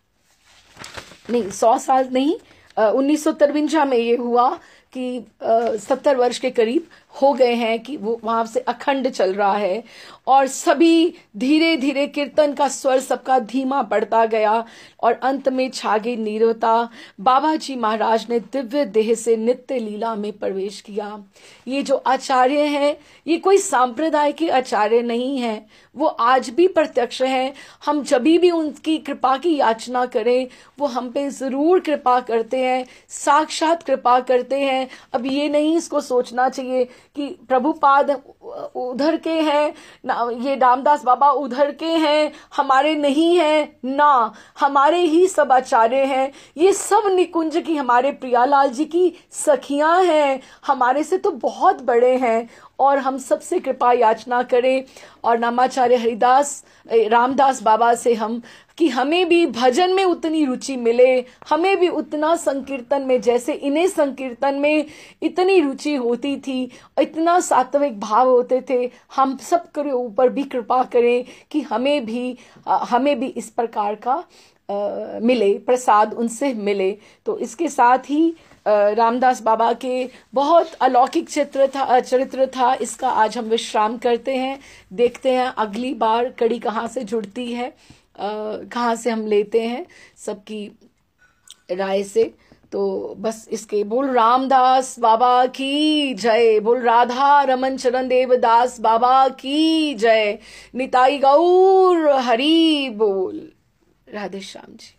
नहीं, 100 साल नहीं, 1953 में ये हुआ कि 70 वर्ष के करीब हो गए हैं कि वो वहां से अखंड चल रहा है। और सभी धीरे धीरे कीर्तन का स्वर सबका धीमा पड़ता गया और अंत में छा गई नीरवता। बाबा जी महाराज ने दिव्य देह से नित्य लीला में प्रवेश किया। ये जो आचार्य हैं ये कोई सांप्रदाय के आचार्य नहीं हैं, वो आज भी प्रत्यक्ष हैं। हम जब भी उनकी कृपा की याचना करें वो हम पे जरूर कृपा करते हैं, साक्षात कृपा करते हैं। अब ये नहीं इसको सोचना चाहिए कि प्रभुपाद उधर के हैं ना, ये रामदास बाबा उधर के हैं, हमारे नहीं हैं ना, हमारे ही सब आचार्य हैं। ये सब निकुंज की हमारे प्रियालाल जी की सखियां हैं, हमारे से तो बहुत बड़े हैं। और हम सबसे कृपा याचना करें और नामाचार्य हरिदास रामदास बाबा से हम कि हमें भी भजन में उतनी रुचि मिले, हमें भी उतना संकीर्तन में, जैसे इन्हें संकीर्तन में इतनी रुचि होती थी, इतना सात्विक भाव होते थे, हम सब के ऊपर भी कृपा करें कि हमें भी इस प्रकार का मिले, प्रसाद उनसे मिले। तो इसके साथ ही रामदास बाबा के बहुत अलौकिक चरित्र था, इसका आज हम विश्राम करते हैं। देखते हैं अगली बार कड़ी कहाँ से जुड़ती है। कहाँ से हम लेते हैं सबकी राय से। तो बस इसके बोल रामदास बाबा की जय, बोल राधा रमन चरण देवदास बाबा की जय, निताई गौर हरि बोल। राधे श्याम जी।